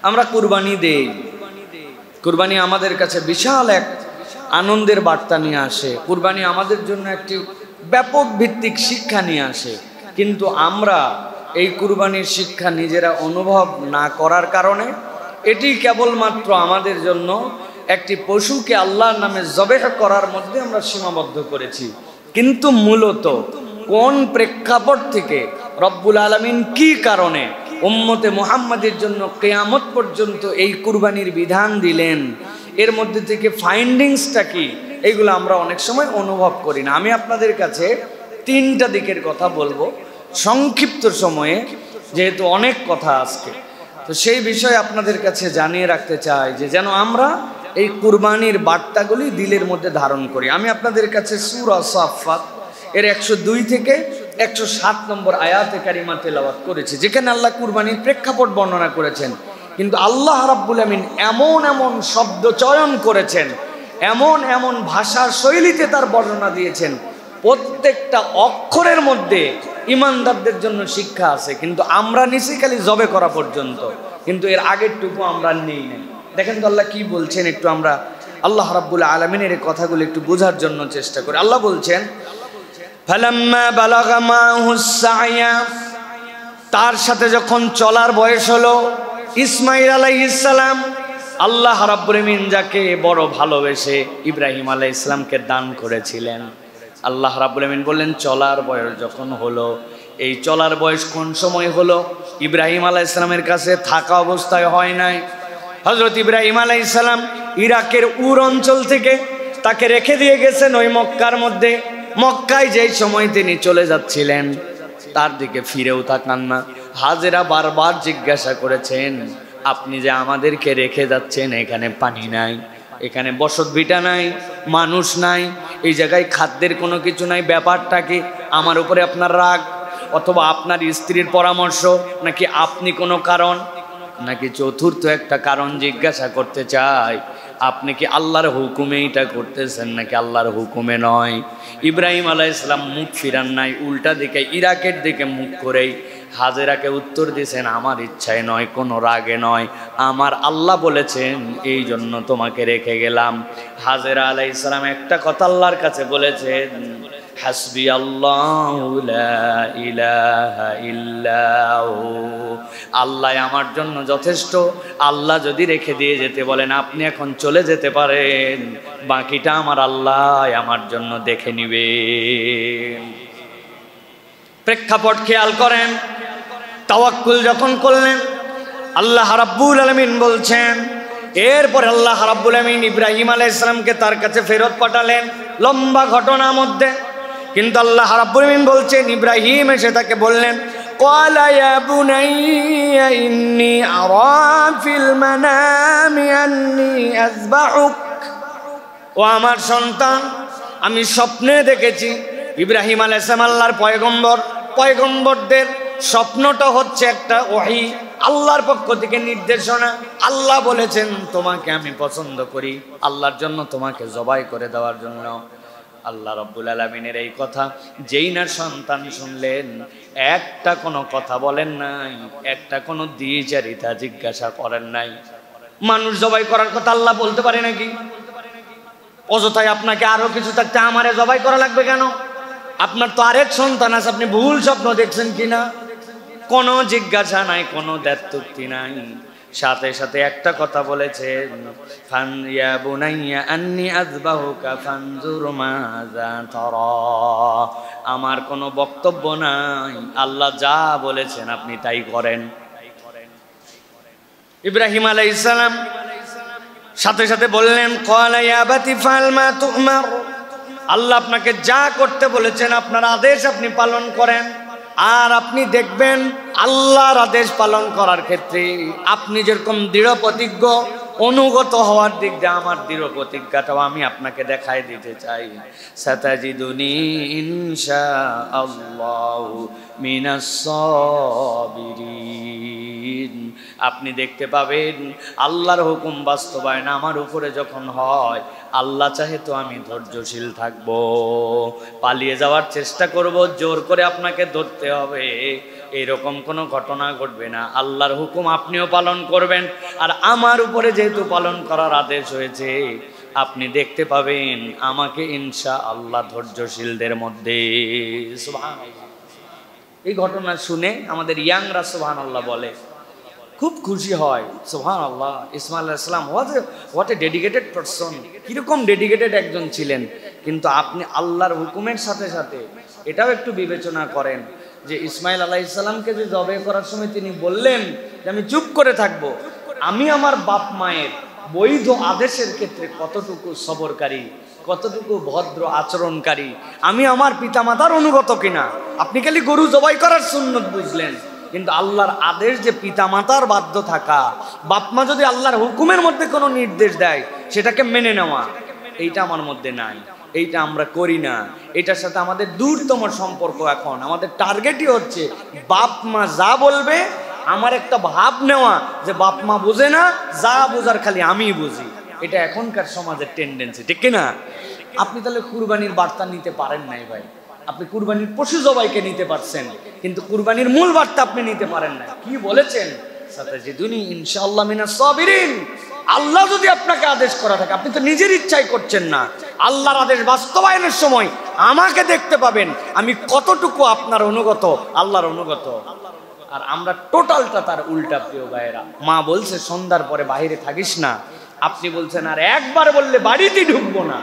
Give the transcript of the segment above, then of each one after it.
আমরা কুরবানি দেই, কুরবানি আমাদের কাছে বিশাল এক আনন্দের বার্তা নিয়ে আসে, কুরবানি আমাদের জন্য একটি ব্যাপক ভিত্তিক শিক্ষা নিয়ে আসে। কিন্তু আমরা এই কুরবানির শিক্ষা নিজেরা অনুভব না করার কারণে এটি কেবলমাত্র আমাদের জন্য একটি পশুকে আল্লাহর নামে জবেহ করার মধ্যে আমরা সীমাবদ্ধ করেছি। কিন্তু মূলত কোন প্রেক্ষাপট থেকে রব্বুল আলামিন কি কারণে উম্মতে মুহাম্মাদের জন্য কিয়ামত পর্যন্ত এই কুরবানির বিধান দিলেন, এর মধ্যে থেকে ফাইন্ডিংসটা কি, এইগুলো আমরা অনেক সময় অনুভব করি না। আমি আপনাদের কাছে তিনটা দিকের কথা বলবো সংক্ষিপ্ত সময়ে, যেহেতু অনেক কথা আজকে, তো সেই বিষয়ে আপনাদের কাছে জানিয়ে রাখতে চাই যে যেন আমরা এই কুরবানির বার্তাগুলি দিলের মধ্যে ধারণ করি। আমি আপনাদের কাছে সূরা সাফফাত এর 102 থেকে 107 নম্বর আয়াতে কারিমা তেলাওয়াত করেছি, যেখানে আল্লাহ কুরবানির প্রেক্ষাপট বর্ণনা করেছেন। কিন্তু আল্লাহ রাব্বুল আমিন এমন এমন শব্দ চয়ন করেছেন, এমন এমন ভাষার শৈলীতে তার বর্ণনা দিয়েছেন, প্রত্যেকটা অক্ষরের মধ্যে ইমানদারদের জন্য শিক্ষা আছে। কিন্তু আমরা নিছি খালি জবে করা পর্যন্ত, কিন্তু এর আগেরটুকু আমরা নেই না। দেখেন তো আল্লাহ কি বলছেন, একটু আমরা আল্লাহ রাব্বুল আলামিনের এই কথাগুলো একটু বোঝার জন্য চেষ্টা করি। আল্লাহ বলছেন, ফালাম্মা বালাগা মাহুস সায়া, তার সাথে যখন চলার বয়স হলো ইসমাঈল আলাইহিস সালাম, আল্লাহ রাব্বুল আমিন যাকে বড় ভালোবেসে ইব্রাহিম আলাইহিস সালামকে দান করেছিলেন, আল্লাহ রাব্বুল আমিন বললেন চলার বয়স যখন হলো, এই চলার বয়স কোন সময় হলো? ইব্রাহিম আলাইহিস সালামের কাছে থাকা অবস্থায় হয় নাই। হযরত ইব্রাহিম আলাইহিস সালাম ইরাকের উর অঞ্চল থেকে তাকে রেখে দিয়ে গেছেন ওই মক্কার মধ্যে। মক্কায় যেই সময় তিনি চলে যাচ্ছিলেন তার দিকে ফিরেও তাকান না। হাজেরা বারবার জিজ্ঞাসা করেছেন, আপনি যে আমাদেরকে রেখে যাচ্ছেন, এখানে পানি নাই, এখানে বসত ভিটা নাই, মানুষ নাই, এই জায়গায় খাদ্যের কোনো কিছু নাই, ব্যাপারটা কি? আমার উপরে আপনার রাগ, অথবা আপনার স্ত্রীর পরামর্শ, নাকি আপনি কোনো কারণ, নাকি চতুর্থ একটা কারণ জিজ্ঞাসা করতে চাই, আপনি কি আল্লাহর হুকুমে এটা করতেছেন নাকি আল্লাহর হুকুমে নয়? ইব্রাহিম আলাইহিস সালাম মুখ ফিরান নাই, উল্টা দিকে ইরাকের দিকে মুখ করেই হাজেরাকে উত্তর দিয়েছেন, আমার ইচ্ছায় নয়, কোনো রাগে নয়, আমার আল্লাহ বলেছেন এই জন্য তোমাকে রেখে গেলাম। হাজেরা আলাইহিস সালাম একটা কথা আল্লাহর কাছে বলেছেন, হাসবি আল্লাহু লা ইলাহা ইল্লাহু, আল্লাহ আমার জন্য যথেষ্ট। আল্লাহ যদি রেখে দিয়ে যেতে বলেন আপনি এখন চলে যেতে পারেন, বাকিটা আমার আল্লাহ আমার জন্য দেখে নিবে। প্রেক্ষাপট খেয়াল করেন। তাওয়াক্কুল যখন করলেন, আল্লাহ রাব্বুল আলামিন বলছেন, এরপর আল্লাহ রাব্বুল আলামিন ইব্রাহিম আলাইহিস সালামকে তার কাছে ফেরত পাঠালেন। লম্বা ঘটনার মধ্যে কিন্তু আল্লাহ রাব্বুল আলামিন বলছেন, ইব্রাহিম এসে তাকে বললেন, ক্বালা ইয়া বুনাইয়া ইন্নী আরা ফিল মানামি আন্নী আযবাহুক, ও আমার সন্তান, আমি স্বপ্নে দেখেছি। ইব্রাহিম আলাইহিস সালাম আল্লাহর পয়গম্বর, পয়গম্বরদের স্বপ্নটা হচ্ছে একটা ওহী, আল্লাহর পক্ষ থেকে নির্দেশনা। আল্লাহ বলেছেন তোমাকে আমি পছন্দ করি, আল্লাহর জন্য তোমাকে জবাই করে দেওয়ার জন্য। আল্লাহ রাব্বুল আলামিনের এই কথা যেই না সন্তান শুনলেন, একটা কোনো কথা বলেন নাই, একটা কোনো দ্বিচারিতা জিজ্ঞাসা করেন নাই। মানুষ জবাই করার কথা আল্লাহ বলতে পারে নাকি? অযথায় আপনাকে আরো কিছু থাকতে আমারে জবাই করা লাগবে কেন? আপনার তো আরেক সন্তান আছে, আপনি ভুল স্বপ্ন দেখছেন কিনা? কোনো জিজ্ঞাসা নাই, কোনো দ্ব্যর্থোক্তি নাই, সাথে সাথে একটা কথা বলেছেন, ফান ইয়া বুনাইয়া আন্নী আযবাহুকা ফানজুর মাযা তারা, আমার কোনো বক্তব্য নাই, আল্লাহ যা বলেছেন আপনি তাই করেন। ইব্রাহিম আলাইহিস সালাম সাথে সাথে বললেন, ক্বালা ইয়া আবাতি ফাল মা তু'মার, আল্লাহ আপনাকে যা করতে বলেছেন আপনার আদেশ আপনি পালন করেন। আর আপনি দেখবেন আল্লাহর আদেশ পালন করার ক্ষেত্রে আপনি যেরকম দৃঢ় প্রতিজ্ঞ, অনুগত হওয়ার দিক দিয়ে আমার দৃঢ় প্রতিজ্ঞাটাও আমি আপনাকে দেখাই দিতে চাই। সাতাজিদুনি ইনশাআল্লাহু মিনাস সাবিরিন, আপনি দেখতে পাবেন আল্লাহর হুকুম বাস্তবায়ন আমার উপরে যখন হয়, আল্লাহ চাহে তো আমি ধৈর্যশীল থাকব, পালিয়ে যাওয়ার চেষ্টা করব, জোর করে আপনাকে ধরতে হবে, এরকম কোনো ঘটনা ঘটবে না। আল্লাহর হুকুম আপনিও পালন করবেন, আর আমার উপরে যেহেতু পালন করার আদেশ হয়েছে, আপনি দেখতে পাবেন আমাকে ইনশাআল্লাহ ধৈর্যশীলদের মধ্যে। সুবহানাল্লাহ। এই ঘটনা শুনে আমাদের ইয়াংরা সুবহানাল্লাহ বলে, খুব খুশি হয়। সুবহানাল্লাহ, ইসমাঈল আলাইহিস সালাম হোয়াট এ ডেডিকেটেড পারসন, কিরকম ডেডিকেটেড একজন ছিলেন। কিন্তু আপনি আল্লাহর হুকুমের সাথে সাথে এটাও একটু বিবেচনা করেন যে ইসমাঈল আলাইহিস সালামকে যে জবাই করার সময় তিনি বললেন যে আমি চুপ করে থাকব, আমি আমার বাপ মায়ের বৈধ আদেশের ক্ষেত্রে কতটুকু সবরকারী, কতটুকু ভদ্র আচরণকারী, আমি আমার পিতামাতার অনুগত কিনা। আপনি খালি গরু জবাই করার সুন্নত বুঝলেন, কিন্তু আল্লাহর আদেশ যে পিতামাতার বাধ্য থাকা, বাপমা যদি আল্লাহর হুকুমের মধ্যে কোনো নির্দেশ দেয় সেটাকে মেনে নেওয়া, এইটা আমার মধ্যে নাই, এইটা আমরা করি না। এটার সাথে আমাদের দূরতম সম্পর্ক। এখন আমাদের টার্গেটই হচ্ছে বাপ মা যা বলবে আমার একটা ভাব নেওয়া যে বাপ মা বোঝে না, যা বোঝার খালি আমিই বুঝি। এটা এখনকার সমাজের টেন্ডেন্সি, ঠিক কিনা? আপনি তাহলে কুরবানির বার্তা নিতে পারেন নাই ভাই। আপনি কুরবানির পশু জবাইকে নিতে পারছেন, কিন্তু কুরবানির মূল বার্তা আপনি নিতে পারেন না। কি বলেছেন? সাতাজিদুনি ইনশাআল্লাহ মিনাস সাবিরিন। আল্লাহ যদি আপনাকে আদেশ করা থাকে, আপনি তো নিজের ইচ্ছাই করছেন না, আল্লাহর আদেশ বাস্তবায়নের সময় আমাকে দেখতে পাবেন আমি কতটুকু আপনার অনুগত, আল্লাহর অনুগত। আর আমরা টোটালটা তার উল্টা। প্রিয় ভাইয়েরা, মা বলছে সন্ধ্যার পরে বাইরে থাকিস না, আপনি বলছেন আর একবার বললে বাড়িতেই ঢুকবো না।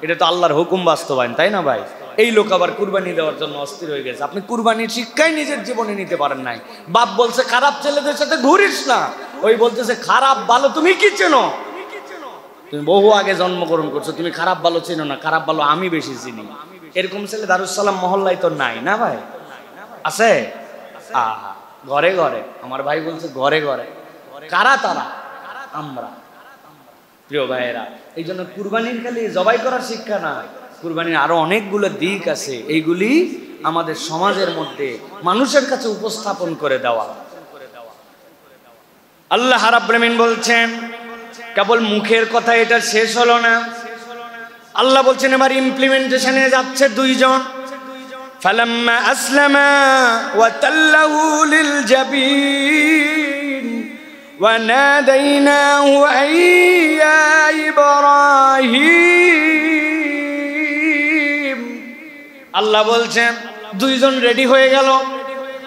এটা তো আল্লাহর হুকুম বাস্তবায়ন, তাই না ভাই? এই লোক আবার কুরবানি দেওয়ার জন্য অস্থির হয়ে গেছে। আপনি কুরবানির শিক্ষাই নিজের জীবনে নিতে পারেন নাই। বাপ বলছে খারাপ ছেলেদের সাথে ঘুরিস না, ওই বলতেছে খারাপ ভালো তুমি কি চেনো? তুমি বহু আগে জন্মগ্রহণ করছো, তুমি খারাপ ভালো চেনো না, খারাপ ভালো আমি বেশি চিনি। এরকম ছেলে দারুস সালাম মহল্লায় তো নাই, না ভাই? আছে? আহা, ঘরে ঘরে। আমার ভাই বলছে ঘরে ঘরে। কারা তারা? আমরা। প্রিয় ভাইয়েরা, এই জন্য কুরবানির খালি জবাই করার শিক্ষা না, কুরবানির আরো অনেকগুলো দিক আছে, এইগুলি আমাদের সমাজের মধ্যে মানুষের কাছে উপস্থাপন করে দেওয়া। আল্লাহ রাব্বুল আমিন বলছেন, কেবল মুখের কথা এটা শেষ হলো না, আল্লাহ বলছেন এবার ইমপ্লিমেন্টেশনে যাচ্ছে দুইজন। ফালাম্মা আসলামা ওয়া তাল্লাহু লিল জাবিন ওয়া নাদাইনাহু আইয়া ইব্রাহিম। আল্লাহ বলছেন দুইজন রেডি হয়ে গেল,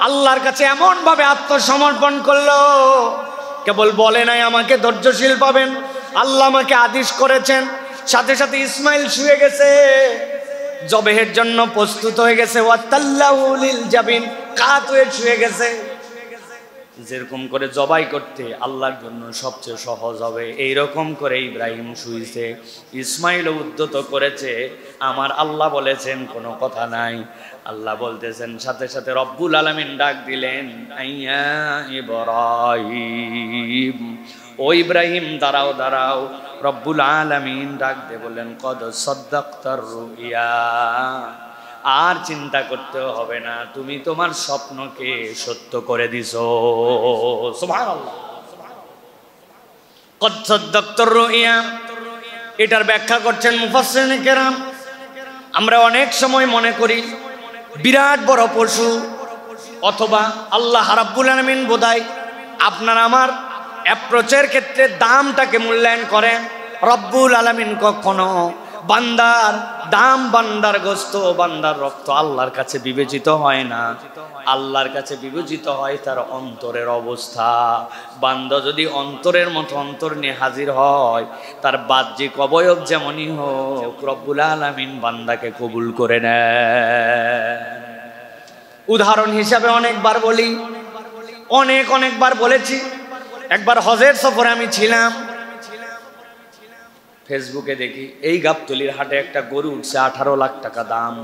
আল্লাহর কাছে এমন ভাবে আত্মসমর্পণ করলো, কেবল বলে নাই আমাকে ধৈর্যশীল পাবেন, আল্লাহ আমাকে আদেশ করেছেন। সাথে সাথে ইসমাইল শুয়ে গেছে, জবেহের জন্য প্রস্তুত হয়ে গেছে। ওয়াতাল্লাহু লিল জাবিন, কাত হয়ে শুয়ে গেছে। যেরকম করে জবাই করতে আল্লাহর জন্য সবচেয়ে সহজ হবে, এইরকম করে ইব্রাহিম শুইছে, ইসমাইল উদ্যত করেছে। আমার আল্লাহ বলেছেন কোনো কথা নাই। আল্লাহ বলতেছেন, সাথে সাথে রব্বুল আলামিন ডাক দিলেন, আইয়া ইব্রাহিম, ও ইব্রাহিম দাঁড়াও দাঁড়াও। রব্বুল আলামিন ডাক দিয়ে বললেন, কদ সাদ্দাকতার রুইয়া, আর চিন্তা করতে হবে না, তুমি তোমার স্বপ্নকে সত্য করে দিছো। সুবহানাল্লাহ। কদ সাদ্দাকতার রুইয়া, এটার ব্যাখ্যা করছেন মুফাসসিরিনে কেরাম। আমরা অনেক সময় মনে করি বিরাট বড় পশু অথবা আল্লাহ রাব্বুল আলামিন বোধহয় আপনার আমার অ্যাপ্রোচের ক্ষেত্রে দামটাকে মূল্যায়ন করেন। রব্বুল আলামিন কখনো বান্দার দাম, বান্দার গোস্ত, বান্দার রক্ত আল্লাহর কাছে বিবেচিত হয় না। আল্লাহর কাছে বিবেচিত হয় তার অন্তরের অবস্থা। বান্দা যদি অন্তরের মতো অন্তর নিয়ে হাজির হয়, তার বাহ্যিক অবয়ব যেমনই হোক, রব্বুল আলামিন বান্দাকে কবুল করে নেয়। উদাহরণ হিসাবে অনেকবার বলি, অনেকবার বলেছি। একবার হজের সফরে আমি ছিলাম, ফেসবুকে দেখি এই গাবতলির হাটে একটা গরু উঠছে 18 লাখ টাকা দাম,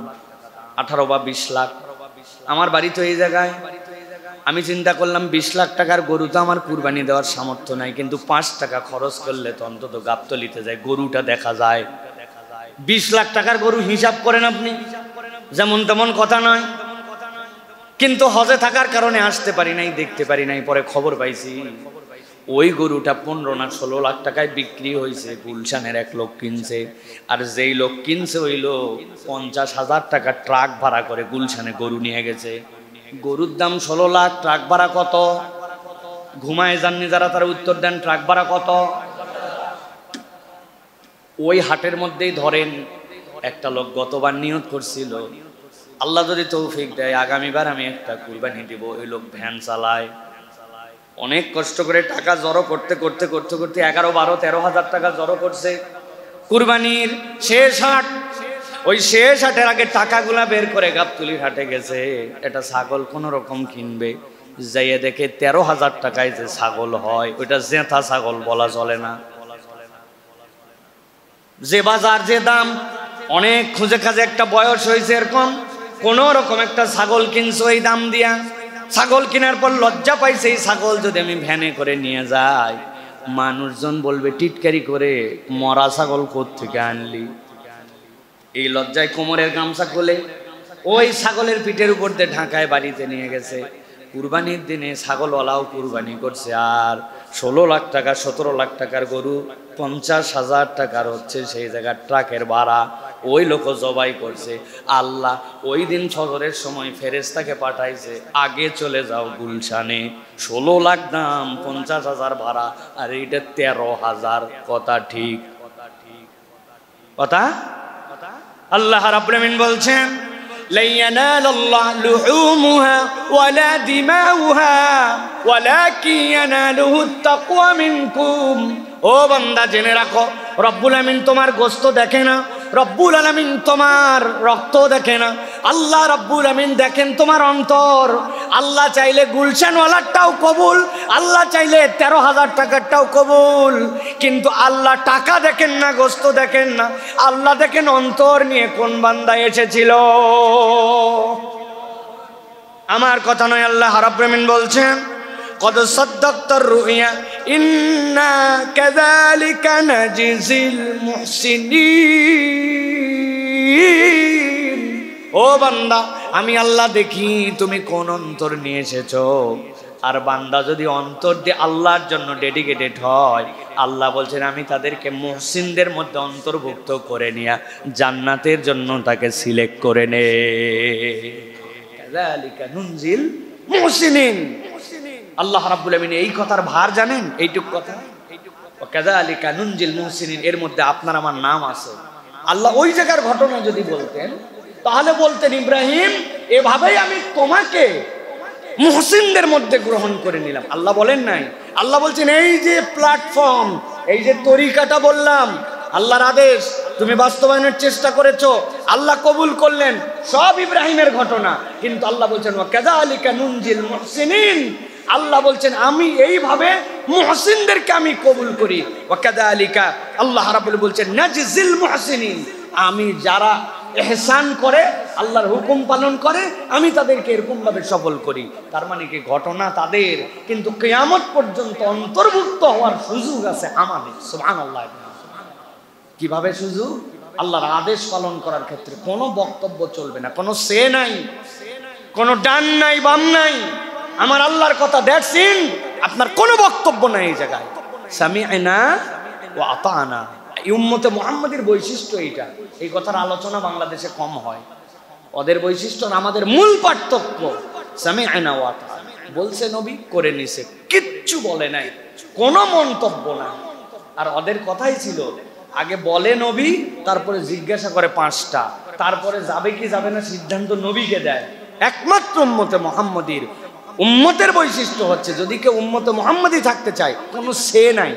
18 বা 20 লাখ। আমার বাড়ি তো এই জায়গায়। আমি চিন্তা করলাম 20 লাখ টাকার গরু তো আমার কুরবানি দেওয়ার সামর্থ্য নাই, কিন্তু 5 টাকা খরচ করলে তো অন্তত গাবতলিতে যায় গরুটা দেখা যায়। 20 লাখ টাকার গরু হিসাব করেন আপনি, যেমন তেমন কথা নয়। কিন্তু হজে থাকার কারণে আসতে পারি নাই, দেখতে পারি নাই। পরে খবর পাইছি ওই গরুটা 15 না 16 লাখ টাকায় বিক্রি হয়েছে। গুলশানের এক লোক কিনছে, আর যেই লোক কিনছে ওই লোক 50,000 টাকা ট্রাক ভাড়া করে গুলশানে গরু নিয়ে গেছে। গরুর দাম 16 লাখ, ট্রাক ভাড়া কত? ঘুমায় যাননি যারা তারা উত্তর দেন, ট্রাক ভাড়া কত? ওই হাটের মধ্যেই ধরেন একটা লোক গতবার নিয়ত করছিল, আল্লাহ যদি তৌফিক দেয় আগামীবার আমি একটা কুরবানি দিব। ওই লোক ভ্যান চালায়, অনেক কষ্ট করে টাকা জড়ো করতে করতে করতে করতে 11, 12, 13 হাজার টাকা জড়ো করছে। কুরবানির শেষ হাট, ওই শেষ হাটের আগে টাকাগুলা বের করে গাবতলির হাটে গেছে এটা ছাগল কোন রকম কিনবে। যাইয়ে দেখে 13,000 টাকায় যে ছাগল হয় ওইটা জেঁথা ছাগল বলা চলে না। যে বাজার যে দাম, অনেক খুঁজে খাজে একটা বয়স হয়েছে এরকম কোন রকম একটা ছাগল কিনছো এই দাম দিয়া। ছাগল কেনার পর লজ্জা পাইছে, এই ছাগল যদি আমি ভ্যানে করে নিয়ে যাই মানুষজন বলবে টিটকারি করে, মরা ছাগল কোত্থেকে আনলি। এই লজ্জায় কোমরের গামছা খুলে ওই ছাগলের পিঠের উপর দিয়ে ঢাকায় বাড়িতে নিয়ে গেছে। কুরবানির দিনে ছাগলওয়ালাও কুরবানি করছে, আর 16 লাখ টাকা 17 লাখ টাকার গরু 50,000 টাকার হচ্ছে সেই জায়গার ট্রাকের ভাড়া। ওই লোক জবাই করছে। আল্লাহ ওই দিন ফজরের সময় ফেরেশতাকে পাঠাইছে, আগে চলে যাও গুলশানে, 16 লাখ দাম, 50,000 ভাড়া, আর এইটা 13,000। কথা ঠিক? কথা? আল্লাহ রাব্বুল আমিন বলছেন লা ইয়ানালাল্লাহু লুহুমুহা ওয়ালা দিমাউহা ওয়ালাকিন ইয়ানালুহুত তাকওয়া মিনকুম। ও বান্দা জেনে রাখো, রব্বুল আমিন তোমার গোশত দেখে না, রব্বুল আলামিন তোমার রক্ত দেখে না, আল্লাহ রব্বুল আমিন দেখেন তোমার অন্তর। আল্লাহ চাইলে গুলশানওয়ালারটাও কবুল, আল্লাহ চাইলে 13,000 টাকারটাও কবুল, কিন্তু আল্লাহ টাকা দেখেন না, গোশত দেখেন না, আল্লাহ দেখেন অন্তর নিয়ে কোন বান্দা এসেছিল। আমার কথা নয়, আল্লাহ রাব্বুল আমিন বলছেন কদ সাদ্দাকতার রুইয়া ইন্না কাযালিকা নাজিজিল মুহসিনিন। ও বান্দা, আমি আল্লাহ দেখি তুমি কোন অন্তর নিয়ে এসেছো। আর বান্দা যদি অন্তর দিয়ে আল্লাহর জন্য ডেডিকেটেড হয়, আল্লাহ বলছেন আমি তাদেরকে মুহসিনদের মধ্যে অন্তর্ভুক্ত করে নিয়ে জান্নাতের জন্য তাকে সিলেক্ট করে নে। কাযালিকা নুনজিল মুহসিনিন। আল্লাহ রাব্বুল আমিন এই কথার ভার জানেন, এইটুক কথা। কাযালিকা নুনজিল মুহসিনিন, এর মধ্যে আপনার আমার নাম আছে। আল্লাহ ওই জায়গার ঘটনা যদি বলতেন তাহলে বলতেন ইব্রাহিম এভাবেই আমি তোমাকে মুহসিনদের মধ্যে গ্রহণ করে নিলাম। আল্লাহ বলেন নাই, আল্লাহ বলছেন এই যে প্ল্যাটফর্ম, এই যে তরিকাটা বললাম, আল্লাহর আদেশ তুমি বাস্তবায়নের চেষ্টা করেছো, আল্লাহ কবুল করলেন, সব ইব্রাহিমের ঘটনা। কিন্তু আল্লাহ বলছেন ওয়া কাযালিকা নুনজিল মুহসিনিন, আল্লাহ বলছেন আমি এইভাবে মুহসিনদেরকে আমি কবুল করি। ওয়া কাযালিকা আল্লাহ রাব্বুল বলছেন নাজিজিল মুহসিনিন, আমি যারা ইহসান করে, আল্লাহর হুকুম পালন করে, আমি তাদেরকে এরকম ভাবে সফল করি। তার মানে কি ঘটনা তাদের, কিন্তু কিয়ামত পর্যন্ত অন্তর্ভুক্ত হওয়ার সুযোগ আছে আমাদের। সুবহানাল্লাহ। কিভাবে সুযোগ? আল্লাহর আদেশ পালন করার ক্ষেত্রে কোনো বক্তব্য চলবে না, কোনো সে নাই, কোনো ডান নাই বাম নাই, আমার আল্লাহর কথা দেখছেন, আপনার কোনো বক্তব্য নাই এই জায়গায়। সামি'না ওয়া আতা'না, এই উম্মতে মুহাম্মাদের বৈশিষ্ট্য এইটা। এই কথার আলোচনা বাংলাদেশে কম হয়। ওদের বৈশিষ্ট্য আমাদের মূল পার্থক্য। সামি'না ওয়া আতা'না বলছে নবী, করে নিছে, কিচ্ছু বলে নাই, কোনো মন্তব্য না। আর ওদের কথাই ছিল আগে বলে নবী, তারপরে জিজ্ঞাসা করে 5টা, তারপরে যাবে কি যাবে না সিদ্ধান্ত নবীকে দেয়। একমাত্র উম্মতে মুহাম্মাদির উম্মতের বৈশিষ্ট্য হচ্ছে যদি কেউ উম্মতে মুহাম্মাদি থাকতে চায় কোনো সে নাই।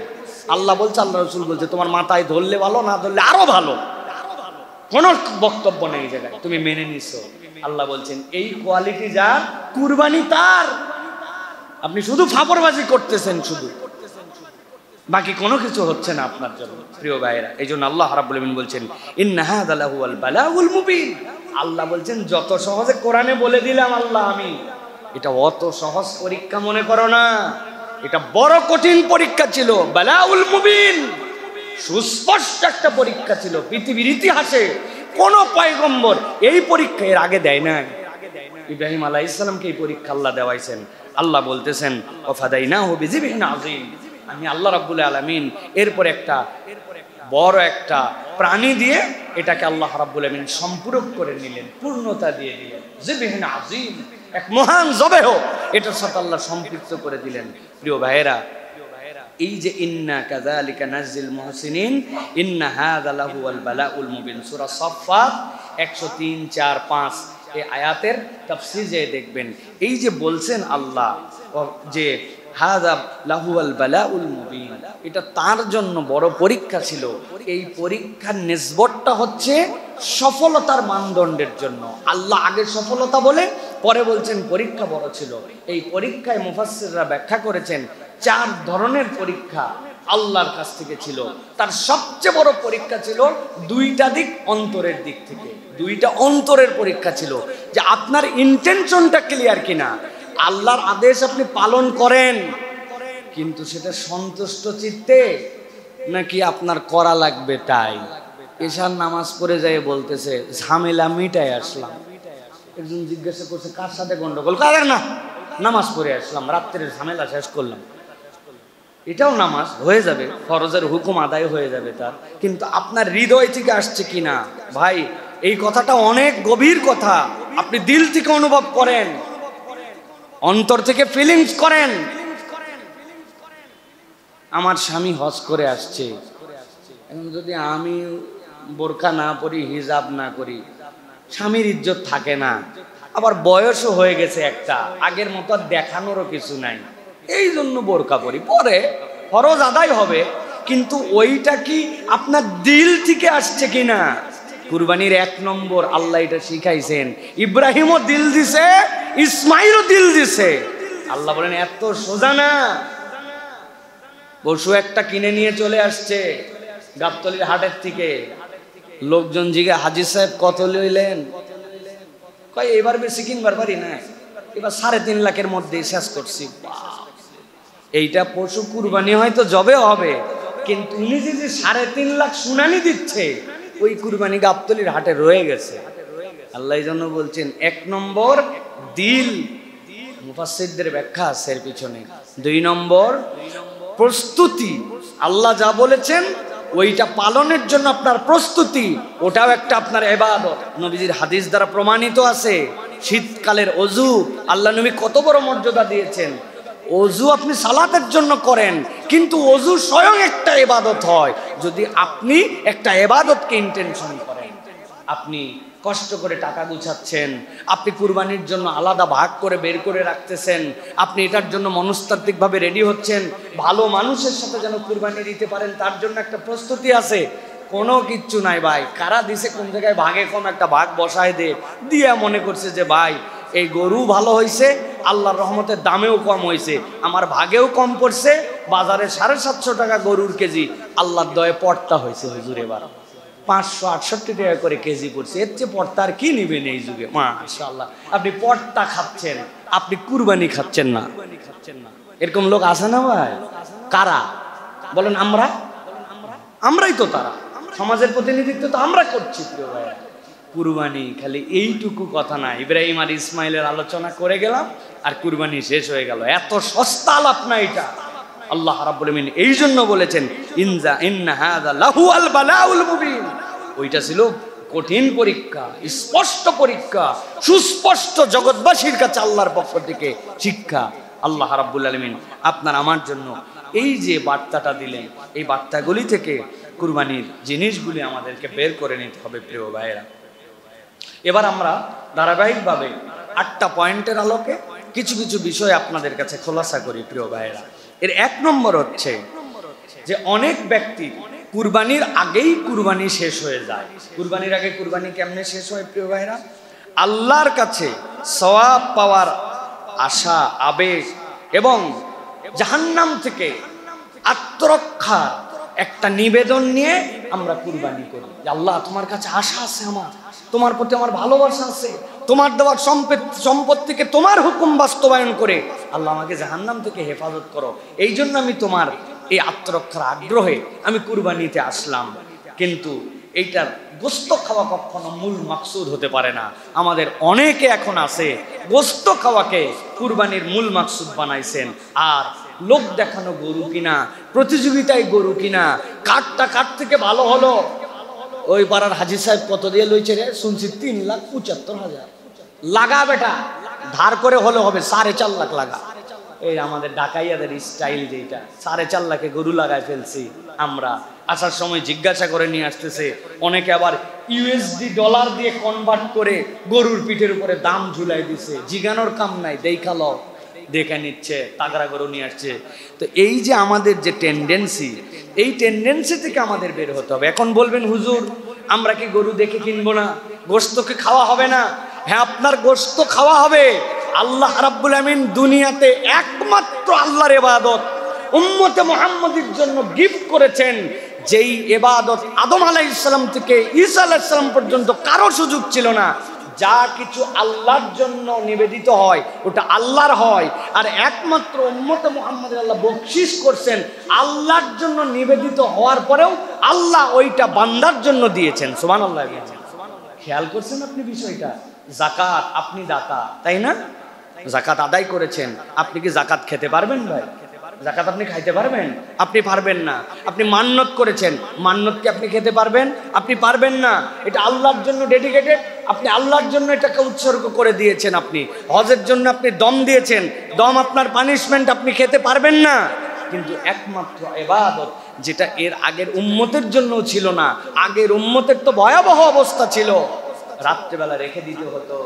আল্লাহ বলছে, আল্লাহ রাসূল বলছে, তোমার মাথায় ধরলে ভালো, না ধরলে আরো ভালো, কোনো বক্তব্য নেই এই জায়গায়, তুমি মেনে নিছো। আল্লাহ বলছেন এই কোয়ালিটি যার, কুরবানি তার। আপনি শুধু ফাপড়বাজি করতেছেন, শুধু বাকি কোনো কিছু হচ্ছে না আপনার জন্য। প্রিয় ভাইয়েরা, এই জন্য আল্লাহ রাব্বুল আমিন বলছেন ইন্না হাযা লাহুয়াল বালাগুল মুবিন। আল্লাহ বলছেন যত সহজে কোরআনে বলে দিলাম আল্লাহ আমি, এটা অত সহজ পরীক্ষা মনে করো না, এটা বড় কঠিন পরীক্ষা ছিল। বালাউল মুবিন, সুস্পষ্ট একটা পরীক্ষা ছিল। পৃথিবীর ইতিহাসে কোন পয়গম্বর এই পরীক্ষা এর আগে দেয় নাই। ইব্রাহিম আলাইহিস সালামকে এই পরীক্ষা আল্লাহ দেওয়াইছেন। আল্লাহ বলতেছেন ওয়াফাদাইনাহু বিযিবহিন আযীম, আমি আল্লাহ রাব্বুল আলামিন এরপর একটা বড় একটা প্রাণী দিয়ে এটাকে আল্লাহ রাব্বুল আলামিন সম্পূরক করে নিলেন, পূর্ণতা দিয়ে দিলেন। যিবহিন আযীম, এক মহান জবেহ এটার সাথে আল্লাহ সম্পৃক্ত করে দিলেন। প্রিয় ভাইয়েরা, এই যে ইন্না কাযালিকা নাজিল মুহসিনিন ইন্না হাযা লাহুল বালাউল মুবিন, সূরা সাফফাত 103, 4, 5 এই আয়াতের তাফসীর যে দেখবেন, এই যে বলছেন আল্লাহ যে হাযা লাহুল বালাউল মুবিন, এটা তার জন্য বড় পরীক্ষা ছিল। এই পরীক্ষার নিসবতটা হচ্ছে সফলতার মানদণ্ডের জন্য। আল্লাহ আগে সফলতা বলে পরে বলছেন পরীক্ষা বড় ছিল। এই পরীক্ষায় মুফাসসিররা ব্যাখ্যা করেছেন 4 ধরনের পরীক্ষা আল্লাহর কাছ থেকে ছিল। তার সবচেয়ে বড় পরীক্ষা ছিল 2টা দিক, অন্তরের দিক থেকে 2টা অন্তরের পরীক্ষা ছিল, যে আপনার ইন্টেনশনটা ক্লিয়ার কিনা, আল্লাহর আদেশ আপনি পালন করেন কিন্তু সেটা সন্তুষ্ট চিত্তে নাকি আপনার করা লাগবে তাই। এশার নামাজ পড়ে যায় বলতেছে ঝামেলা মিটাই আসলাম। একজন জিজ্ঞাসা করছে কার সাথে গন্ডগোল, কাদের না, নামাজ পড়ে আসলাম, রাত্রের ঝামেলা শেষ করলাম। এটাও নামাজ হয়ে যাবে, ফরজের হুকুম আদায় হয়ে যাবে তার, কিন্তু আপনার হৃদয় থেকে আসছে কিনা। ভাই এই কথাটা অনেক গভীর কথা, আপনি দিল থেকে অনুভব করেন, অন্তর থেকে ফিলিংস করেন। আমার স্বামী হজ করে আসছে, এখন যদি আমি বোরকা না পরি, হিজাব না করি, স্বামীর ইজ্জত থাকে না। আবার বয়সও হয়ে গেছে একটা, আগের মতো দেখানোরও কিছু নাই, এই জন্য বোরকা পরি, পরে ফরজ আদায় হবে, কিন্তু ওইটা কি আপনার দিল থেকে আসছে কিনা। কুরবানির 1 নম্বর আল্লাহ এটা শিখাইছেন। ইব্রাহিমও দিল দিছে, ইসমাইলও দিল দিছে। আল্লাহ বলেন এত সোজা না। পশু একটা কিনে নিয়ে চলে আসছে গাবতলীর হাটের থেকে, লোকজন জিজ্ঞে হাজী সাহেব কত লইলেন, কয় এবার বেশি কিনবার পারি না, এবার 3.5 লাখের মধ্যেই শেষ করছি। এইটা পশু কুরবানি হয়তো জবে হবে, কিন্তু উনি যে 3.5 লাখ শুনানি দিচ্ছে, ওই কুরবানি গাবতলীর হাটে রয়ে গেছে। আল্লাহ এই জন্য বলছেন 1 নম্বর দিল, মুফাসসিরদের ব্যাখ্যা আছে এর পিছনে। 2 নম্বর প্রস্তুতি, আল্লাহ যা বলেছেন ওইটা পালনের জন্য আপনার প্রস্তুতি, ওটাও একটা আপনার ইবাদত। নবীজির হাদিস দ্বারা প্রমাণিত আছে, শীতকালের ওযু আল্লাহ নবী কত বড় মর্যাদা দিয়েছেন। ওযু আপনি সালাতের জন্য করেন, কিন্তু ওযু স্বয়ং একটা ইবাদত হয় যদি আপনি একটা ইবাদতকে ইন্টেনশন করেন। আপনি কষ্ট করে টাকা গুছাচ্ছেন, আপনি কুরবানির জন্য আলাদা ভাগ করে বের করে রাখতেছেন, আপনি এটার জন্য মনস্তাত্ত্বিকভাবে রেডি হচ্ছেন, ভালো মানুষের সাথে যেন কুরবানি দিতে পারেন তার জন্য একটা প্রস্তুতি আছে। কোনো কিচ্ছু নাই ভাই, কারা দিছে কোন জায়গায় ভাগে কম একটা ভাগ বসায় দিয়ে মনে করছে যে ভাই এই গরু ভালো হয়েছে, আল্লাহর রহমতের দামেও কম হয়েছে, আমার ভাগেও কম পড়ছে, বাজারে 750 টাকা গরুর কেজি, আল্লাহর দয়ে পর্তা হয়েছে হুজুর, এবার 568 টাকা করে কেজি পড়ছে, এর চেয়ে পর্তা আর কি নিবেন এই যুগে। মাশাআল্লাহ, আপনি পর্তা খাচ্ছেন, আপনি কুরবানি খাচ্ছেন না। এরকম লোক আছে না ভাই? কারা বলেন? আমরাই তো তারা, সমাজের প্রতিনিধিত্ব তো আমরা করছি। প্রিয় ভাইয়া, কুরবানি খালি এইটুকু কথা না, ইব্রাহিম আর ইসমাইলের আলোচনা করে গেলাম আর কুরবানি শেষ হয়ে গেল। এত সস্তা আলাপ না এটা। আল্লাহ রাব্বুল আমিন এই জন্য বলেছেন ইন্না হাযা লাহুল বালাউল মুবিন, ওইটা ছিল কঠিন পরীক্ষা, স্পষ্ট পরীক্ষা, সুস্পষ্ট জগৎবাসীর কাছে আল্লাহর পক্ষ থেকে শিক্ষা। আল্লাহ রাব্বুল আমিন আপনার আমার জন্য এই যে বার্তাটা দিলেন, এই বার্তাগুলি থেকে কুরবানির জিনিসগুলি আমাদেরকে বের করে নিতে হবে। প্রিয় ভাইয়েরা, এবার আমরা ধারাবাহিকভাবে 8টা পয়েন্টের আলোকে কিছু কিছু বিষয় আপনাদের কাছে খোলাসা করি। প্রিয় ভাইয়েরা, এর 1 নম্বর হচ্ছে যে অনেক ব্যক্তি কুরবানির আগেই কুরবানি শেষ হয়ে যায়। কুরবানির আগে কুরবানি কেমনে শেষ হয়? প্রিয় ভাইয়েরা, আল্লাহর কাছে সওয়াব পাওয়ার আশা, আবেগ এবং জাহান্নাম থেকে আত্মরক্ষা একটা নিবেদন নিয়ে আমরা কুরবানি করি। আল্লাহ তোমার কাছে আশা আছে, আমার তোমার প্রতি আমার ভালোবাসা আছে, তোমার দেওয়ার সম্পত্তিকে তোমার হুকুম বাস্তবায়ন করে আল্লাহ আমাকে জাহান্নাম থেকে হেফাজত করো, এই জন্য আমি তোমার এই আত্মরক্ষার আগ্রহে আমি কুরবানিতে আসলাম। কিন্তু এইটার গোস্ত খাওয়া কখনো মূল মাকসুদ হতে পারে না। আমাদের অনেকে এখন আছে গোস্ত খাওয়াকে কুরবানির মূল মাকসুদ বানাইছেন, আর লোক দেখানো গরু কিনা, প্রতিযোগিতায় গরু কিনা, কাঠটা কাঠ থেকে ভালো হলো। ওই পাড়ার হাজি সাহেব কত দিয়ে লইছে রে, শুনছি 3,75,000 লাগা বেটা, ধার করে হলে হবে 4.5 লাখ লাগা। এই আমাদের ঢাকাইয়াদের স্টাইল, যেটা 4.5 লাখে গরু লাগায় ফেলছি আমরা। আসার সময় জিজ্ঞাসা করে নিয়ে আসতেছে, অনেকে আবার ইউএসডি ডলার দিয়ে কনভার্ট করে গরুর পিঠের উপরে দাম ঝুলাই দিছে, জিগানোর কাম নাই, দেখালো দেখে নিচ্ছে, তাগড়া গরু নিয়ে আসছে। তো এই যে আমাদের যে টেন্ডেন্সি, এই টেন্ডেন্সি থেকে আমাদের বের হতে হবে। এখন বলবেন হুজুর আমরা কি গরু দেখে কিনবো না, গোশতকে খাওয়া হবে না? হ্যাঁ, আপনার গোশত খাওয়া হবে। আল্লাহ রাব্বুল আমিন দুনিয়াতে একমাত্র আল্লাহর ইবাদত উম্মতে মুহাম্মাদের জন্য গিফট করেছেন, যেই ইবাদত আদম আলাইহিস সালাম থেকে ঈসা আলাইহিস সালাম পর্যন্ত কারো সুযোগ ছিল না। যা কিছু আল্লাহর জন্য নিবেদিত হয় ওটা আল্লাহর হয়, আর একমাত্র উম্মতে মুহাম্মাদের আল্লাহ বকশিশ করছেন আল্লাহর জন্য নিবেদিত হওয়ার পরেও আল্লাহ ওইটা বান্দার জন্য দিয়েছেন। সুবহানাল্লাহ। খেয়াল করছেন আপনি বিষয়টা? যাকাত, আপনি দাতা তাই না? যাকাত আদায় করেছেন, আপনি কি যাকাত খেতে পারবেন ভাই? যাকাত আপনি খাইতে পারবেন? আপনি পারবেন না। আপনি মান্নত করেছেন, মান্নত কি আপনি খেতে পারবেন? আপনি পারবেন না। এটা আল্লাহর জন্য ডেডিকেটেড, আপনি আল্লাহর জন্য এটাকে উৎসর্গ করে দিয়েছেন। আপনি হজের জন্য আপনি দম দিয়েছেন, দম আপনার পানিশমেন্ট, আপনি খেতে পারবেন না। কিন্তু একমাত্র ইবাদত যেটা এর আগের উম্মতের জন্য ছিল না, আগের উম্মতের তো ভয়াবহ অবস্থা ছিল, রাত্রেবেলা রেখে দিতে হতো,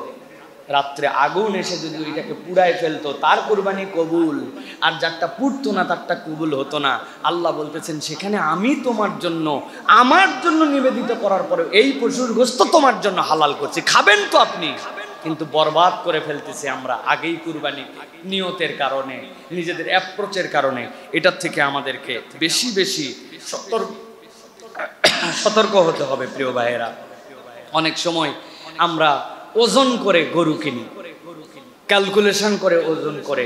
রাত্রে আগুন এসে যদি ওইটাকে পুড়ায় ফেলতো তার কুরবানি কবুল, আর যারটা পুড়তো না তারটা কবুল হতো না। আল্লাহ বলতেছেন সেখানে আমি তোমার জন্য, আমার জন্য নিবেদিত করার পরে এই পশুর গোশত তোমার জন্য হালাল করছি, খাবেন তো আপনি। কিন্তু বরবাদ করে ফেলতেছি আমরা আগেই কুরবানি, নিয়তের কারণে, নিজেদের অ্যাপ্রোচের কারণে। এটার থেকে আমাদেরকে বেশি বেশি সতর্ক হতে হবে প্রিয় ভাইয়েরা। অনেক সময় আমরা ওজন করে গরু কিনি, ক্যালকুলেশন করে ওজন করে।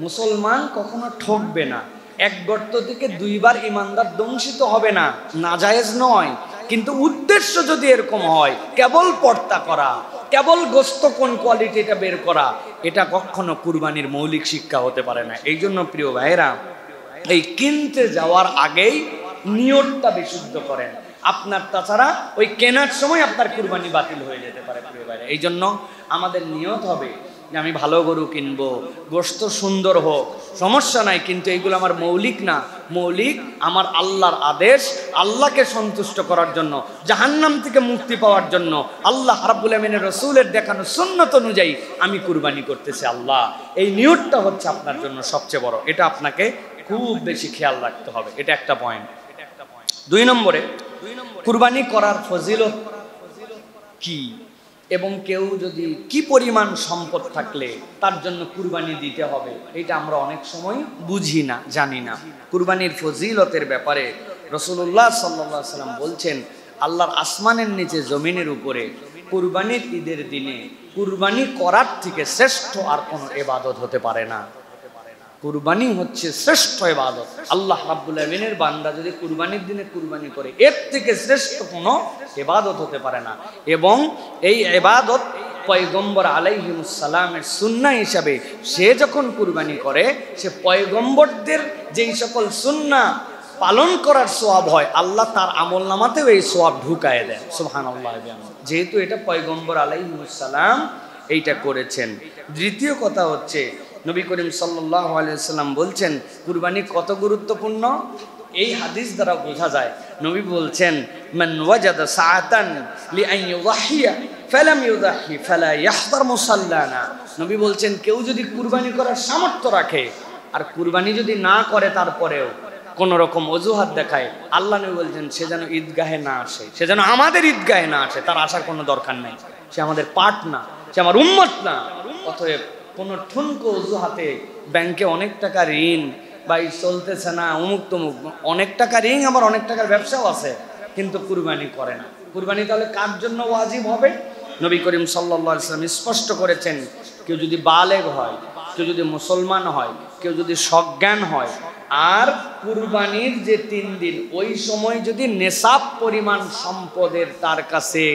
মুসলমান কখনো ঠকবে না, এক গর্ত থেকে 2 বার ইমানদার দংশিত হবে না, নাজায়েজ নয়। কিন্তু উদ্দেশ্য যদি এরকম হয়, কেবল পর্তা করা, কেবল গোস্ত কোন কোয়ালিটি এটা বের করা, এটা কখনো কুরবানির মৌলিক শিক্ষা হতে পারে না। এই জন্য প্রিয় ভাইয়েরা, এই কিনতে যাওয়ার আগেই নিয়তটা বিশুদ্ধ করেন আপনার, তাছাড়া ওই কেনার সময় আপনার কুরবানি বাতিল হয়ে যেতে পারে প্রিয় ভাইরা। এই জন্য আমাদের নিয়ত হবে যে আমি ভালো গরু কিনবো, গোশত সুন্দর হোক, সমস্যা নাই, কিন্তু এইগুলো আমার মৌলিক না। মৌলিক আমার আল্লাহর আদেশ, আল্লাহকে সন্তুষ্ট করার জন্য, জাহান্নাম থেকে মুক্তি পাওয়ার জন্য, আল্লাহ রাব্বুল আমিনের রাসূলের দেখানো সুন্নত অনুযায়ী আমি কুরবানি করতেছি আল্লাহ। এই নিয়তটা হচ্ছে আপনার জন্য সবচেয়ে বড়, এটা আপনাকে খুব বেশি খেয়াল রাখতে হবে। এটা একটা পয়েন্ট। 2 নম্বরে, কুরবানি করার ফজিলত কি, এবং কেউ যদি কি পরিমাণ সম্পদ থাকলে তার জন্য কুরবানি দিতে হবে, এটা আমরা অনেক সময় বুঝি না, জানি না। কুরবানির ফজিলতের ব্যাপারে রাসূলুল্লাহ সাল্লাল্লাহু আলাইহি ওয়াসাল্লাম বলছেন, আল্লাহর আসমানের নিচে জমিনের উপরে কুরবানির ঈদের দিনে কুরবানি করার থেকে শ্রেষ্ঠ আর কোনো ইবাদত হতে পারে না। কুরবানি হচ্ছে শ্রেষ্ঠ ইবাদত। আল্লাহ রাব্বুল আমিনের বান্দা যদি কুরবানির দিনে কুরবানি করে, এর থেকে শ্রেষ্ঠ কোনো ইবাদত হতে পারে না। এবং এই ইবাদত পয়গম্বর আলাইহিস সালামের সুন্নাহ হিসাবে সে যখন কুরবানি করে, সে পয়গম্বরদের যেই সকল সুন্নাহ পালন করার সওয়াব হয়, আল্লাহ তার আমলনামাতেও এই সওয়াব ঢুকায় দেন। সুবহানাল্লাহ। যেহেতু এটা পয়গম্বর আলাইহিস সালাম এইটা করেছেন। দ্বিতীয় কথা হচ্ছে, নবী করিম সাল্লাল্লাহু আলাইহি ওয়াসাল্লাম বলছেন কুরবানি কত গুরুত্বপূর্ণ। এই হাদিস দ্বারা বোঝা যায়, নবী বলছেন, মান ওয়াজাদা সাআতান লিআন ইউযাহিয়া ফালাম ইউযাহি ফালা ইয়াহদার মুসাল্লানা। নবী বলছেন, কেউ যদি কুরবানি করার সামর্থ্য রাখে আর কুরবানি যদি না করে, তারপরেও কোন রকম অজুহাত দেখায়, আল্লাহ নবী বলছেন সে যেন ঈদগাহে না আসে, সে যেন আমাদের ঈদগাহে না আসে, তার আসার কোনো দরকার নেই। সে আমাদের পার্ট না, সে আমার উম্মত না। অতএব কোনো ঠুনকো অজুহাতে ব্যাংকে অনেক টাকা ঋণ, ভাই চলতেছে না, অমুক তমুক, অনেক টাকা ঋণ, আমার অনেক টাকার ব্যবসাও আছে, কিন্তু কুরবানি করে না। কুরবানি তাহলে কার জন্য ওয়াজিব হবে? নবী করিম সাল্লাল্লাহু আলাইহি ওয়াসাল্লাম স্পষ্ট করেছেন, কেউ যদি বালেগ হয়, কেউ যদি মুসলমান হয়, কেউ যদি সজ্ঞান হয়, আর কুরবানির যে 3 দিন ওই সময় যদি নেশাব পরিমাণ সম্পদের তার কাছে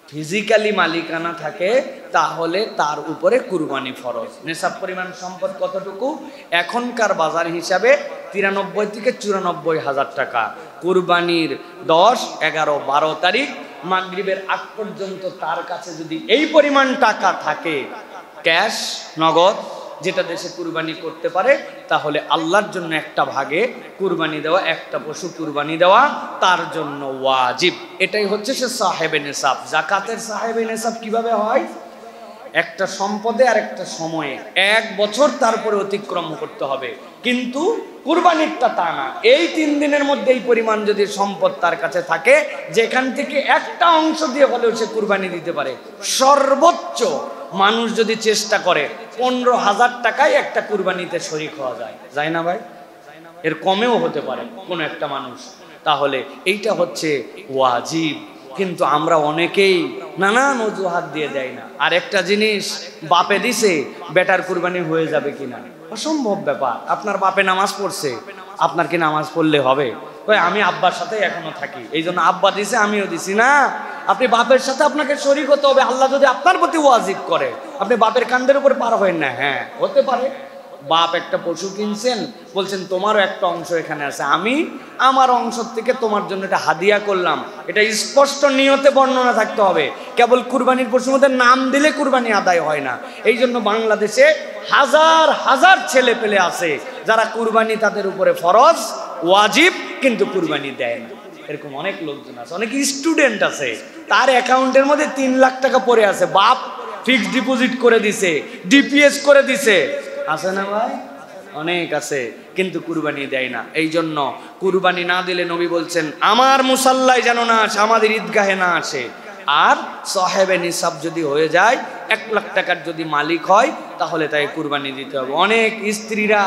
ফিজিক্যালি মালিকানা থাকে তাহলে তার উপরে কুরবানি ফরজ। নেশাব পরিমাণ সম্পদ কতটুকু? এখনকার বাজার হিসাবে 93 থেকে 94 হাজার টাকা। কুরবানির 10, 11, 12 তারিখ মাগরিবের আগ পর্যন্ত তার কাছে যদি এই পরিমাণ টাকা থাকে, ক্যাশ নগদ, যেটা দেশে কুরবানি করতে পারে, তাহলে আল্লাহর জন্য একটা ভাগে কুরবানি দেওয়া, একটা পশু কুরবানি দেওয়া তার জন্য ওয়াজিব। এটাই হচ্ছে সে সাহেবে নেশাব। জাকাতের সাহেবে নেশাব কিভাবে হয়? একটা সম্পদে আর একটা সময়ে 1 বছর তারপরে অতিক্রম করতে হবে, কিন্তু কুরবানিরটা তা না। এই 3 দিনের মধ্যে এই পরিমাণ যদি সম্পদ তার কাছে থাকে, যেখান থেকে একটা অংশ দিয়ে হলেও সে কুরবানি দিতে পারে। সর্বোচ্চ মানুষ যদি চেষ্টা করে 15,000 টাকায় একটা কুরবানিতে শরীক হওয়া যায়, যায় না ভাই? এর কমেও হতে পারে কোন একটা মানুষ। তাহলে এইটা হচ্ছে ওয়াজিব, কিন্তু আমরা অনেকেই নানান অজুহাত দিয়ে দেয় না। আর একটা জিনিস, বাপে দিছে, বেটার কুরবানি হয়ে যাবে কিনা, অসম্ভব ব্যাপার। আপনার বাপে নামাজ পড়ছে, আপনার কি নামাজ পড়লে হবে? ওই আমি আব্বার সাথে এখনো থাকি, এই জন্য আব্বা দিছে আমিও দিছি না। আপনি বাপের সাথে আপনাকে শরীক হতে হবে। আল্লাহ যদি আপনার প্রতি ওয়াজিব করে, আপনি বাপের কান্দের উপর পার হবেন না। হ্যাঁ, হতে পারে বাপ একটা পশু কিনছেন, বলছেন তোমারও একটা অংশ এখানে আছে, আমি আমার অংশ থেকে তোমার জন্য এটা হাদিয়া করলাম। এটা স্পষ্ট নিয়তে বর্ণনা থাকতে হবে। কেবল কুরবানির পশুর মধ্যে নাম দিলে কুরবানি আদায় হয় না। এই জন্য বাংলাদেশে হাজার হাজার ছেলে পেলে আছে যারা কুরবানি তাদের উপরে ফরজ, ওয়াজিব, কিন্তু কুরবানি দেয় না। এরকম অনেক লোকজন আছে, অনেক স্টুডেন্ট আছে, তার অ্যাকাউন্টের মধ্যে 3 লাখ টাকা পড়ে আছে, বাপ ফিক্সড ডিপোজিট করে দিছে, ডিপিএস করে দিছে, আছে না ভাই? অনেক আছে, কিন্তু কুরবানি দেয় না। এই জন্য কুরবানি না দিলে নবী বলছেন আমার মুসাল্লায় যেন না আসে, আমাদের ঈদগাহে না আসে। আর সাহেবে নিসাব যদি হয়ে যায়, 1 লাখ টাকার যদি মালিক হয়, তাহলে তাই কুরবানি দিতে হবে। অনেক স্ত্রীরা,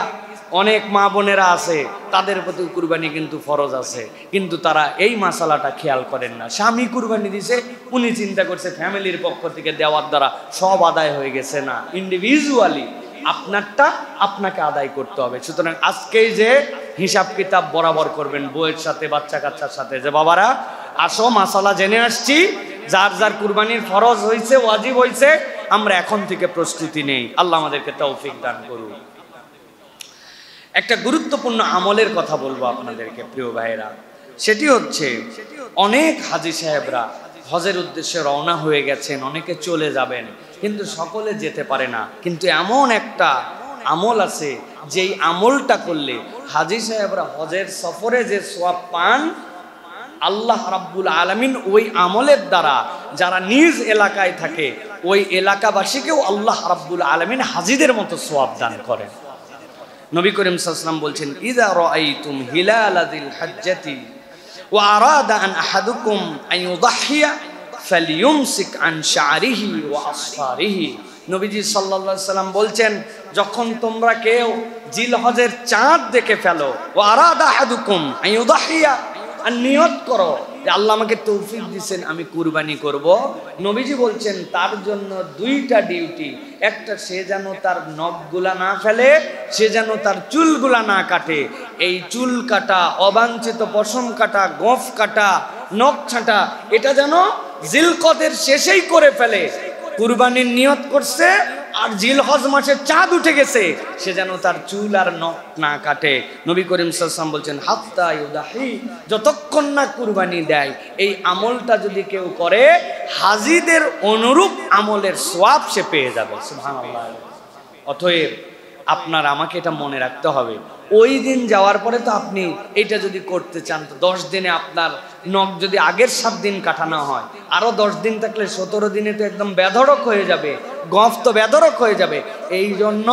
অনেক মা বোনেরা আছে, তাদের প্রতি কুরবানি কিন্তু ফরজ আছে, কিন্তু তারা এই মাসালাটা খেয়াল করেন না। স্বামী কুরবানি দিছে, উনি চিন্তা করছে ফ্যামিলির পক্ষ থেকে দেওয়ার দ্বারা সব আদায় হয়ে গেছে। না, ইন্ডিভিজুয়ালি আপনারটা আপনাকে আদায় করতে হবে। সুতরাং আজকেই যে হিসাব কিতাব বরাবর করবেন বউয়ের সাথে, বাচ্চা কাচ্চার সাথে, যে বাবারা আসো মাসালা জেনে আসছি, যার যার কুরবানির ফরজ হয়েছে, ওয়াজিব হয়েছে, আমরা এখন থেকে প্রস্তুতি নেই। আল্লাহ আমাদেরকে তৌফিক দান করুন। একটা গুরুত্বপূর্ণ আমলের কথা বলবো আপনাদেরকে প্রিয় ভাইয়েরা, সেটি হচ্ছে অনেক হাজী সাহেবরা হজের উদ্দেশ্যে রওনা হয়ে গেছেন, অনেকে চলে যাবেন, কিন্তু সকলে যেতে পারে না। কিন্তু এমন একটা আমল আছে, যেই আমলটা করলে হাজী সাহেবরা হজের সফরে যে সওয়াব পান, আল্লাহ রাব্বুল আলামিন ওই আমলের দ্বারা যারা নিজ এলাকায় থাকে ওই এলাকাবাসীকেও আল্লাহ রাব্বুল আলামিন হাজীদের মতো সওয়াব দান করেন। নবী করিম সাল্লাল্লাহু আলাইহি ওয়াসাল্লাম বলছেন, ইযা রাআইতুম হিলালাযিল হজ্জাতি ওয়া আরাদা আন আহাদুকুম আন ইউদাহহিয়া ফালিয়ুমসিক আন শা'রিহি ওয়া আসফারিহি। নবীজি সাল্লাল্লাহু আলাইহি ওয়াসাল্লাম বলছেন, যখন তোমরা কেউ জিলহজের চাঁদ দেখে ফেলো, ওয়া আরাদা আহাদুকুম আন ইউদাহহিয়া, আর নিয়ত করো যে আল্লাহ আমাকে তৌফিক দিয়েছেন আমি কুরবানি করব, নবীজি বলছেন তার জন্য 2টা ডিউটি। একটা, সে যেন তার নখগুলা না ফেলে, সে যেন তার চুলগুলা না কাটে। এই চুল কাটা, অবাঞ্ছিত পশম কাটা, গোঁফ কাটা, নখ ছাঁটা, এটা যেন জিলকদের শেষেই করে ফেলে। কুরবানির নিয়ত করছে আর জিলহজ মাসে চাঁদ উঠে গেছে, সে যেন তার চুল আর নখ না কাটে। নবী করিম সাল্লাল্লাহু আলাইহি ওয়াসাল্লাম বলছেন, হাত্তা ইউদাহি, যতক্ষণ না কুরবানি দেয়। এই আমলটা যদি কেউ করে, হাজীদের অনুরূপ আমলের সওয়াব সে পেয়ে যাবে। সুবহানাল্লাহ। অতএব আপনার আমাকে এটা মনে রাখতে হবে, ওই দিন যাওয়ার পরে তো আপনি এটা যদি করতে চান, তো 10 দিনে আপনার নখ যদি আগের 7 দিন কাটানো হয়, আরো 10 দিন থাকলে 17 দিনে তো একদম বেধড়ক হয়ে যাবে, গফ তো বেধড়ক হয়ে যাবে। এই জন্য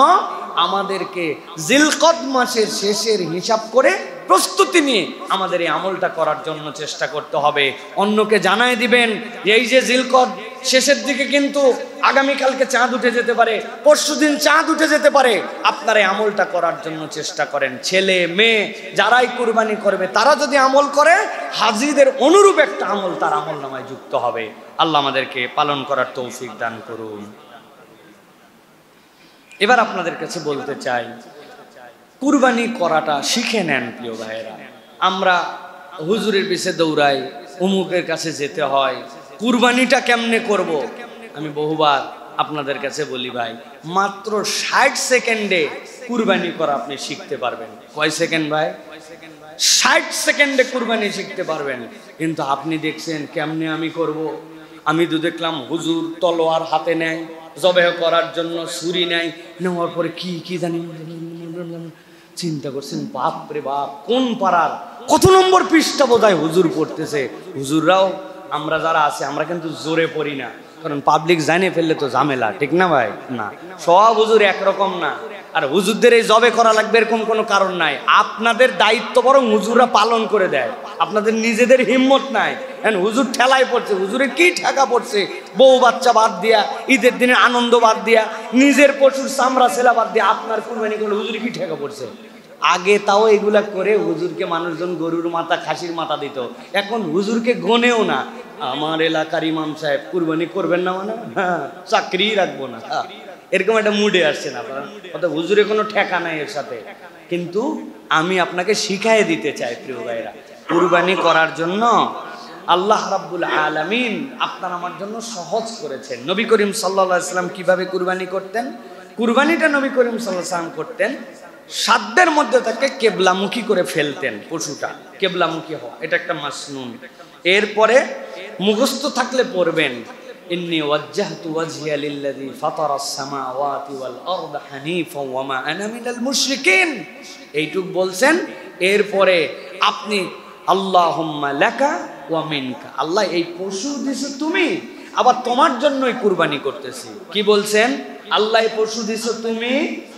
আমাদেরকে জিলকদ মাসের শেষের হিসাব করে প্রস্তুতি নিয়ে আমাদের এই আমলটা করার জন্য চেষ্টা করতে হবে। অন্যকে জানাই দিবেন যে এই যে জিলকদ শেষের দিকে কিন্তু আগামীকালকে চাঁদ উঠে যেতে পারে, পরশুদিন চাঁদ উঠে যেতে পারে, আপনারা এই আমলটা করার জন্য চেষ্টা করেন। ছেলে মেয়ে যারাই কুরবানি করবে তারা যদি আমল করে, হাজীদের অনুরূপ একটা আমল তার আমল নামায় যুক্ত হবে। আল্লাহ আমাদেরকে পালন করার তৌফিক দান করুন। এবার আপনাদের কাছে বলতে চাই, কুরবানি করাটা শিখে নেন প্রিয় ভাইয়েরা। আমরা হুজুরের পিছে দৌড়াই, অমুকের কাছে যেতে হয়, কুরবানিটা কেমনে করব। আমি বহুবার আপনাদের কাছে বলি ভাই, মাত্র 60 সেকেন্ডে কুরবানি করা আপনি শিখতে পারবেন। কয় সেকেন্ড ভাই? 60 সেকেন্ডে কুরবানি শিখতে পারবেন। কিন্তু আপনি দেখছেন কেমনে আমি করব। আমি তো দেখলাম হুজুর তলোয়ার হাতে নেয়, জবেহ করার জন্য ছুরি নেয়, নেওয়ার পরে কি কি জানি চিন্তা করছেন, বাপ রে বাপ, কোন পাড়ার কত নম্বর পৃষ্ঠা বোধহয় হুজুর পড়তেছে। হুজুররাও আমরা যারা আছে আমরা কিন্তু জোরে পড়ি না, কারণ পাবলিক জানে ফেললে তো ঝামেলা, ঠিক না ভাই? না, সব হুজুর একরকম না। আর হুজুরদের এই জবে করা লাগবে এরকম কোনো কারণ নাই। আপনাদের দায়িত্ব বরং হুজুররা পালন করে দেয়, আপনাদের নিজেদের হিম্মত নাই। হুজুর ঠেলায় পড়ছে, হুজুরের কি ঠেকা পড়ছে, বউ বাচ্চা বাদ দিয়া, ঈদের দিনে আনন্দ বাদ দিয়া, নিজের পশুর চামড়া ছেলা বাদ দিয়া আপনার কুরবানি করলে হুজুর কি ঠেকা পড়ছে। আগে তাও এগুলা করে হুজুরকে মানুষজন গরুর মাথা, খাসির মাথা দিত, এখন হুজুরকে গনেও না। আমার এলাকার ইমাম সাহেব কুরবানি করবেন না মানে হ্যাঁ চাকরি রাখবো না, এরকম একটা মুডে আসছে না, অর্থাৎ হুজুরে কোনো ঠেকা নাই এর সাথে। কিন্তু আমি আপনাকে শিখাই দিতে চাই প্রিয় ভাইরা, কুরবানি করার জন্য আল্লাহ রাব্বুল আলামিন আপনার আমার জন্য সহজ করেছেন। নবী করিম সাল্লাল্লাহু আলাইহি ওয়াসাল্লাম কিভাবে কুরবানি করতেন? কুরবানিটা নবী করিম সাল্লাল্লাহু আলাইহি ওয়াসাল্লাম করতেন, সাধ্যের মধ্যে তাকে কেবলামুখী করে ফেলতেন, পশুটা কেবলামুখী হওয়া, এটা একটা মাসনুন। এরপরে মুখস্থ থাকলে পড়বেন, ইন্নী ওয়াজ্জাহতু ওয়াজহিয়া লিল্লাযী ফাতারাস সামাওয়াতি ওয়াল আরদা হানিফা ওয়া মা আনা মিনাল মুশরিকিন, এইটুক বলছেন। এরপরে আপনি আল্লাহুম্মা লাকা ওয়া মিনকা, আল্লাহ এই পশু দিছো তুমি, আবার তোমার জন্যই কুরবানি করতেছি। কি বলছেন? আল্লাহ এই পশু দিছো তুমি,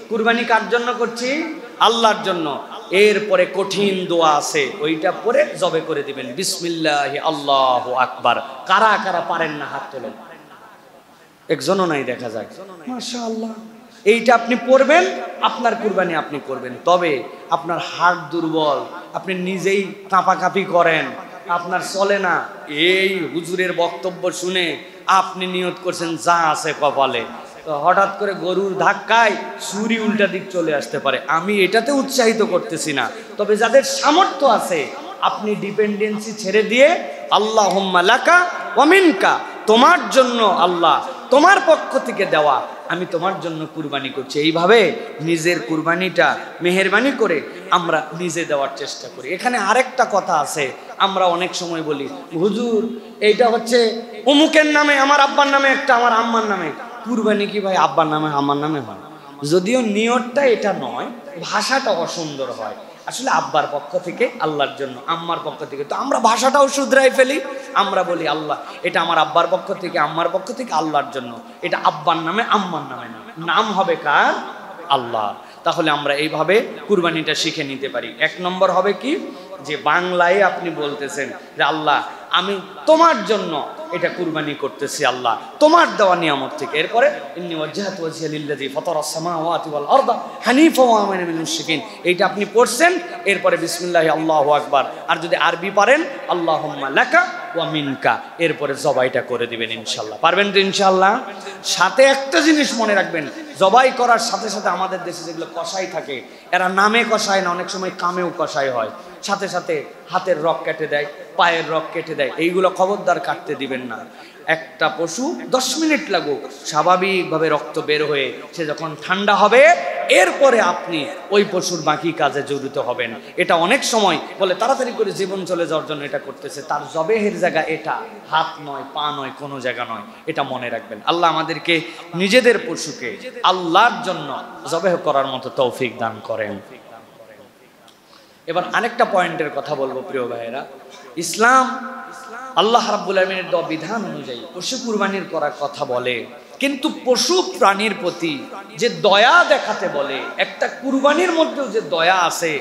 কুরবানি কার জন্য করছি? আল্লাহর জন্য। এরপরে কঠিন দোয়া আছে, ওইটা পরে জবে করে দিবেন, বিসমিল্লাহি আল্লাহু আকবার। কারা কারা পারেন না হাত তোলেন, একজনও নাই দেখা যায়, মাশাআল্লাহ। এইটা আপনি পড়বেন, আপনার কুরবানি আপনি করবেন। তবে আপনার হাড় দুর্বল, আপনি নিজেই কাঁপাকাঁপি করেন, আপনার চলে না, এই হুজুরের বক্তব্য শুনে আপনি নিয়ত করছেন যা আছে কপালে, তো হঠাৎ করে গরুর ধাক্কায় ছুরি উল্টা দিক চলে আসতে পারে। আমি এটাতে উৎসাহিত করতেছি না, তবে যাদের সামর্থ্য আছে আপনি ডিপেন্ডেন্সি ছেড়ে দিয়ে আল্লাহুম্মা লাকা ওয়া মিনকা, তোমার জন্য আল্লাহ, তোমার পক্ষ থেকে দেওয়া, আমি তোমার জন্য কুরবানি করছি। এইভাবে নিজের কুরবানিটা মেহেরবানি করে আমরা নিজে দেওয়ার চেষ্টা করি। এখানে আরেকটা কথা আছে, আমরা অনেক সময় বলি হুজুর এইটা হচ্ছে অমুকের নামে, আমার আব্বার নামে একটা, আমার আম্মার নামে। কুরবানি কি ভাই আব্বার নামে আমার নামে হয়? যদিও নিয়তটা এটা নয়, ভাষাটা অসুন্দর হয়। আসলে আব্বার পক্ষ থেকে আল্লাহর জন্য, আম্মার পক্ষ থেকে, তো আমরা ভাষাটাও শুধরাই ফেলি, আমরা বলি আল্লাহ এটা আমার আব্বার পক্ষ থেকে, আম্মার পক্ষ থেকে আল্লাহর জন্য, এটা আব্বার নামে আম্মার নামে না, নাম হবে কার? আল্লাহ। তাহলে আমরা এইভাবে কুরবানিটা শিখে নিতে পারি। এক নম্বর হবে কি, যে বাংলায় আপনি বলতেছেন যে আল্লাহ আমি তোমার জন্য এটা কুরবানি করতেছি, আল্লাহ তোমার দেওয়া নিয়ামত থেকে। এরপরে ইন্নী ওয়াজ্জাহতু ওয়াজহিয়া লিল্লাযী ফাতারাস সামাওয়াতি ওয়াল আরদা হানিফা ওয়া মা আনা মিনাল মুশরিকিন, এইটা আপনি পড়ছেন। এরপরে বিসমিল্লাহি আল্লাহু আকবার, আর যদি আরবি পারেন আল্লাহুম্মা লাকা ওয়া মিনকা, এরপরে জবাইটা করে দিবেন ইনশাআল্লাহ। পারবেন তো ইনশাআল্লাহ? সাথে একটা জিনিস মনে রাখবেন, জবাই করার সাথে সাথে আমাদের দেশে যেগুলো কসাই থাকে, এরা নামে কসায় না, অনেক সময় কামেও কসাই হয়, সাথে সাথে হাতের রক কেটে দেয়, পায়ের রক কেটে দেয়, এইগুলো খবরদার কাটতে দিবেন না। একটা পশু 10 মিনিট লাগুক স্বাভাবিকভাবে রক্ত বের হয়ে সে যখন ঠান্ডা হবে, এরপরে আপনি ওই পশুর বাকি কাজে জড়িত হবেন। এটা অনেক সময় বলে তাড়াতাড়ি করে জীবন চলে যাওয়ার জন্য এটা করতেছে, তার জবেহের জায়গা এটা, হাত নয়, পা নয়, কোনো জায়গা নয়, এটা মনে রাখবেন। আল্লাহ আমাদেরকে নিজেদের পশুকে আল্লাহর জন্য জবেহ করার মতো তৌফিক দান করেন। এবার আরেকটা পয়েন্টের কথা বলবো প্রিয় ভাইয়েরা, ইসলাম আল্লাহ রাব্বুল আলামিনের দেওয়া বিধান অনুযায়ী পশু কুরবানির করার কথা বলে, কিন্তু পশু প্রাণীর প্রতি যে দয়া দেখাতে বলে, একটা কুরবানির মধ্যেও যে দয়া আছে,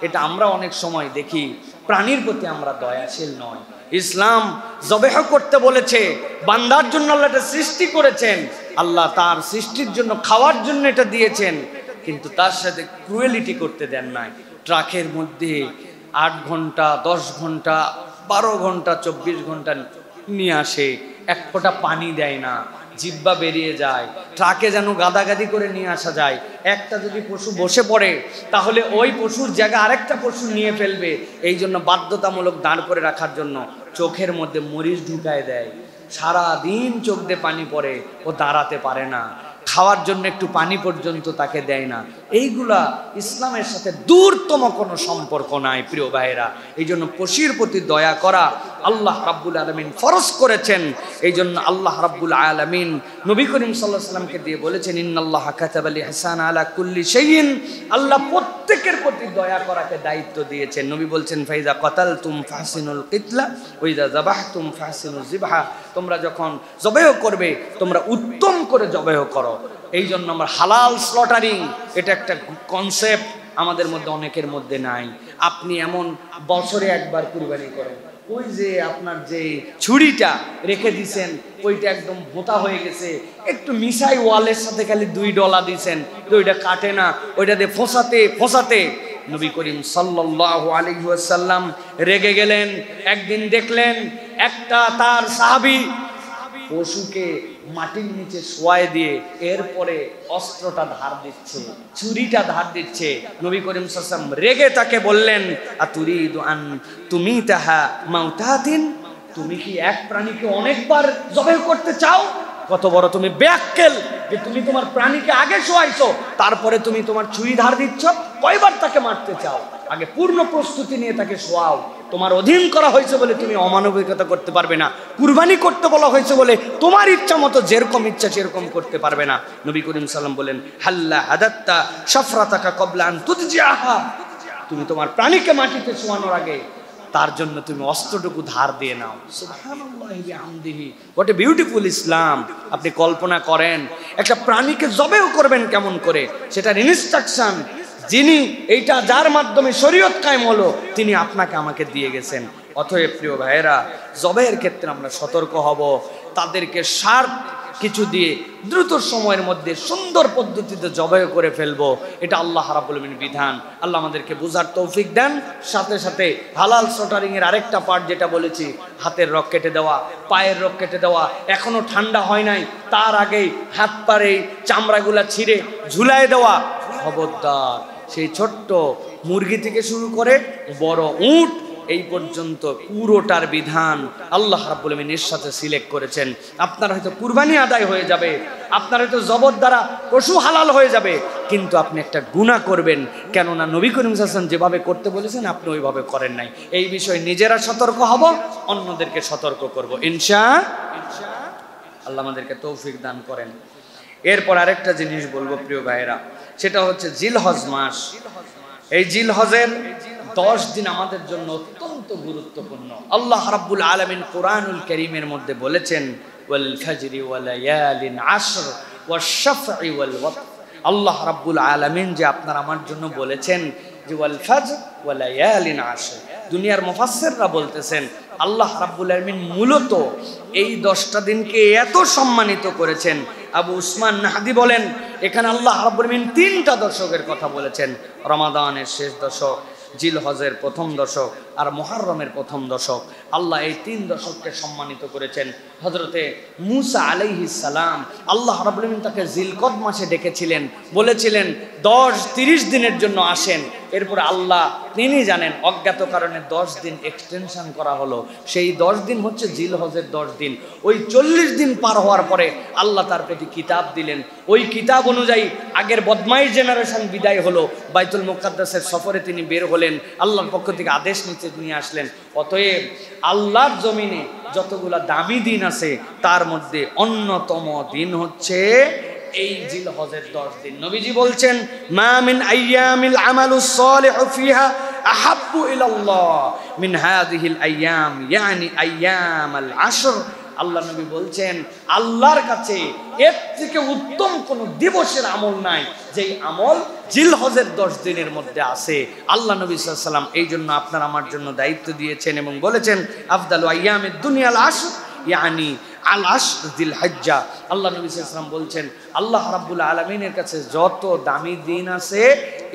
এটা আমরা অনেক সময় দেখি প্রাণীর প্রতি আমরা দয়াশীল নয়। ইসলাম জবেহ করতে বলেছে, বান্দার জন্য আল্লাহ এটা সৃষ্টি করেছেন, আল্লাহ তার সৃষ্টির জন্য খাওয়ার জন্য এটা দিয়েছেন, কিন্তু তার সাথে ক্রুয়েলিটি করতে দেন নাই। ট্রাকের মধ্যে 8 ঘন্টা 10 ঘন্টা 12 ঘন্টা 24 ঘন্টা নিয়ে আসে, এক ফোঁটা পানি দেয় না, জিহ্বা বেরিয়ে যায়, ট্রাকে যেন গাদাগাদি করে নিয়ে আসা যায়। একটা যদি পশু বসে পড়ে তাহলে ওই পশুর জায়গা আরেকটা পশু নিয়ে ফেলবে, এই জন্য বাধ্যতামূলক দাঁড় করে রাখার জন্য চোখের মধ্যে মরিচ ঢুকায় দেয়। সারা দিন চোখ দিয়ে পানি পড়ে, ও দাঁড়াতে পারে না, খাওয়ার জন্য একটু পানি পর্যন্ত তাকে দেয় না। এইগুলা ইসলামের সাথে দূরতম কোনো সম্পর্ক নাই প্রিয় ভাইয়েরা। এই জন্য পশুর প্রতি দয়া করা আল্লাহ রাব্বুল আলামিন ফরজ করেছেন। এই জন্য আল্লাহ রাব্বুল আলামিন নবী করিম সাল্লাল্লাহু আলাইহি সাল্লামকে দিয়ে বলেছেন, ইন্নাল্লাহা কাতাবাল ইহসানা আলা কুল্লি শাইইন। আল্লাহ প্রত্যেকের প্রতি দয়া করাকে দায়িত্ব দিয়েছেন। নবী বলছেন, ফাইজা কাতালতুম ফাহসিনুল কিতলা ওয়া ইযা যাবাহতুম ফাহসিনুজ যিবহা। তোমরা যখন জবাহ করবে তোমরা উত্তম করে জবাহ করো। এই জন্য আমরা হালাল স্লটারিং, এটা একটা কনসেপ্ট আমাদের মধ্যে অনেকের মধ্যে নাই। আপনি এমন বছরে একবার কুরবানি করেন, ওই যে আপনার যে ছুরিটা রেখে দিছেন ওইটা একদম ভোঁতা হয়ে গেছে, একটু মিশাই ওয়ালের সাথে খালি $2 দিছেন, ওইটা কাটে না, ওইটা দিয়ে ফোঁসাতে ফোঁসাতে নবী করিম সাল্লাল্লাহু আলাইহি ওয়াসাল্লাম রেগে গেলেন। একদিন দেখলেন একটা তার সাহাবী পশুকে মাটির নিচে শোয়ায় দিয়ে এরপরে অস্ত্রটা ধার দিচ্ছে, ছুরিটা ধার দিচ্ছে। নবী করিম সাল্লাল্লাহু আলাইহি ওয়াসাল্লাম রেগে তাকে বললেন, আতুরিদু আন তুমিতাহা মাউতাতিন, তুমি কি এক প্রাণীকে অনেকবার জবাই করতে চাও? কত বড় তুমি বেয়াক্কেল যে তুমি তোমার প্রাণীকে আগে শোয়াইছো, তারপরে তুমি তোমার ছুরি ধার দিচ্ছ। কয়বার তাকে মারতে চাও? আগে পূর্ণ প্রস্তুতি নিয়ে তাকে শোয়াও। তোমার অধীন করা হয়েছে বলে তুমি অমানবিকতা করতে পারবে না। কুরবানি করতে বলা হয়েছে বলে তোমার ইচ্ছা মতো যেরকম ইচ্ছা সেরকম করতে পারবে না। নবী করিম সাল্লাম বলেন, হাল্লা হাদাত্তা শাফরাতাকা ক্বাবলা আন তুদজিআহা, তুমি তোমার প্রাণীকে মাটিতে শোয়ানোর আগে তার জন্য তুমি অস্ত্রটুকু ধার দিয়ে নাও। সুবহানাল্লাহি বিহামদিহি, হোয়াট এ বিউটিফুল ইসলাম। আপনি কল্পনা করেন একটা প্রাণীকে জবেও করবেন কেমন করে, সেটার ইনস্ট্রাকশন যিনি এইটা যার মাধ্যমে শরীয়ত কায়েম হলো তিনি আপনাকে আমাকে দিয়ে গেছেন। অতএব প্রিয় ভাইয়েরা, জবের ক্ষেত্রে আমরা সতর্ক হব, তাদেরকে শার্প কিছু দিয়ে দ্রুত সময়ের মধ্যে সুন্দর পদ্ধতিতে জবাই করে ফেলবো, এটা আল্লাহ রাব্বুল আলামিনের বিধান। আল্লাহ আমাদেরকে বোঝার তৌফিক দেন। সাথে সাথে হালাল স্লটারিং এর আরেকটা পার্ট যেটা বলেছি, হাতের রক কেটে দেওয়া, পায়ের রক কেটে দেওয়া। এখনো ঠান্ডা হয় নাই, তার আগেই হাত পার এই চামড়াগুলা ছিঁড়ে ঝুলায় দেওয়া। খবরদার, সেই ছোট্ট মুরগি থেকে শুরু করে বড় উট এই পর্যন্ত পুরোটার বিধান আল্লাহ রাব্বুল আলামিনের সাথে সিলেক্ট করেছেন। আপনার হয়তো কুরবানি আদায় হয়ে যাবে, আপনার হয়তো জবর দ্বারা পশু হালাল হয়ে যাবে, কিন্তু আপনি একটা গুনাহ করবেন, কেননা নবী করিম সাল্লাল্লাহু আলাইহি ওয়াসাল্লাম যেভাবে করতে বলেছেন আপনি ওইভাবে করেন নাই। এই বিষয়ে নিজেরা সতর্ক হব, অন্যদেরকে সতর্ক করব ইনশাআল্লাহ। আল্লাহ আমাদেরকে তৌফিক দান করেন। এরপর আরেকটা জিনিস বলবো প্রিয় ভাইয়েরা, সেটা হচ্ছে জিলহজ মাস। এই জিলহজের 10 দিন আমাদের জন্য অত্যন্ত গুরুত্বপূর্ণ। আল্লাহ রাব্বুল আলামিন কোরআনুল কারীমের মধ্যে বলেছেন, ওয়াল ফাজরি ওয়া লায়ালিন আশর ওয়াশ শাফঈ ওয়াল ওয়াতর। আল্লাহ রাব্বুল আলামিন যে আপনার আমার জন্য বলেছেন যে ওয়াল ফাজর ওয়া লায়ালিন আশর, দুনিয়ার মুফাসসিররা বলতেছেন আল্লাহ রাব্বুল আলামিন মূলত এই 10টা দিনকে এত সম্মানিত করেছেন। আবু উসমান নাহদি বলেন, এখানে আল্লাহ রাব্বুল আলামিন 3টা দশকের কথা বলেছেন। রমাদানের শেষ দশক, জিলহজের প্রথম দশক আর মুহররমের প্রথম দশক। আল্লাহ এই 3 দশককে সম্মানিত করেছেন। হযরতে মূসা আলাইহিস সালাম, আল্লাহ রাব্বুল আলামিন তাকে জিলকদ মাসে ডেকেছিলেন, বলেছিলেন 10-30 দিনের জন্য আসেন। এরপর আল্লাহ তিনি জানেন অজ্ঞাত কারণে 10 দিন এক্সটেনশন করা হলো। সেই 10 দিন হচ্ছে জিলহজের 10 দিন। ওই 40 দিন পার হওয়ার পরে আল্লাহ তার প্রতি কিতাব দিলেন। ওই কিতাব অনুযায়ী আগের বদমাইশ জেনারেশন বিদায় হলো, বাইতুল মুকাদ্দাসের সফরে তিনি বের হলেন, আল্লাহর পক্ষ থেকে আদেশ নিয়ে আসলেন। অতএব আল্লাহর জমিনে যতগুলা দামি দিন আছে তার মধ্যে অন্যতম দিন হচ্ছে এই জিলহজের 10 দিন। নবীজি বলছেন, মা মিন আইয়ামিল আমালুস সালিহু ফিহা আহাব্বু ইলাল্লাহ মিন হাযিহিল আইয়াম, ইয়ানি আইয়ামাল আশর। আল্লাহ নবী বলছেন, আল্লাহর কাছে এর থেকে উত্তম কোন দিবসের আমল নাই যেই আমল জিলহজের 10 দিনের মধ্যে আছে। আল্লাহ নবী সাল্লাল্লাহু আলাইহি ওয়াসাল্লাম এই জন্য আপনার আমার জন্য দায়িত্ব দিয়েছেন এবং বলেছেন, আফদালু আইয়ামিদ দুনিয়াল আশর ইয়ানি আল আশর যিল হজ্জা। আল্লাহ নবী সাল্লাল্লাহু আলাইহি ওয়াসাল্লাম বলছেন, আল্লাহ রাব্বুল আলামিনের কাছে যত দামি দিন আছে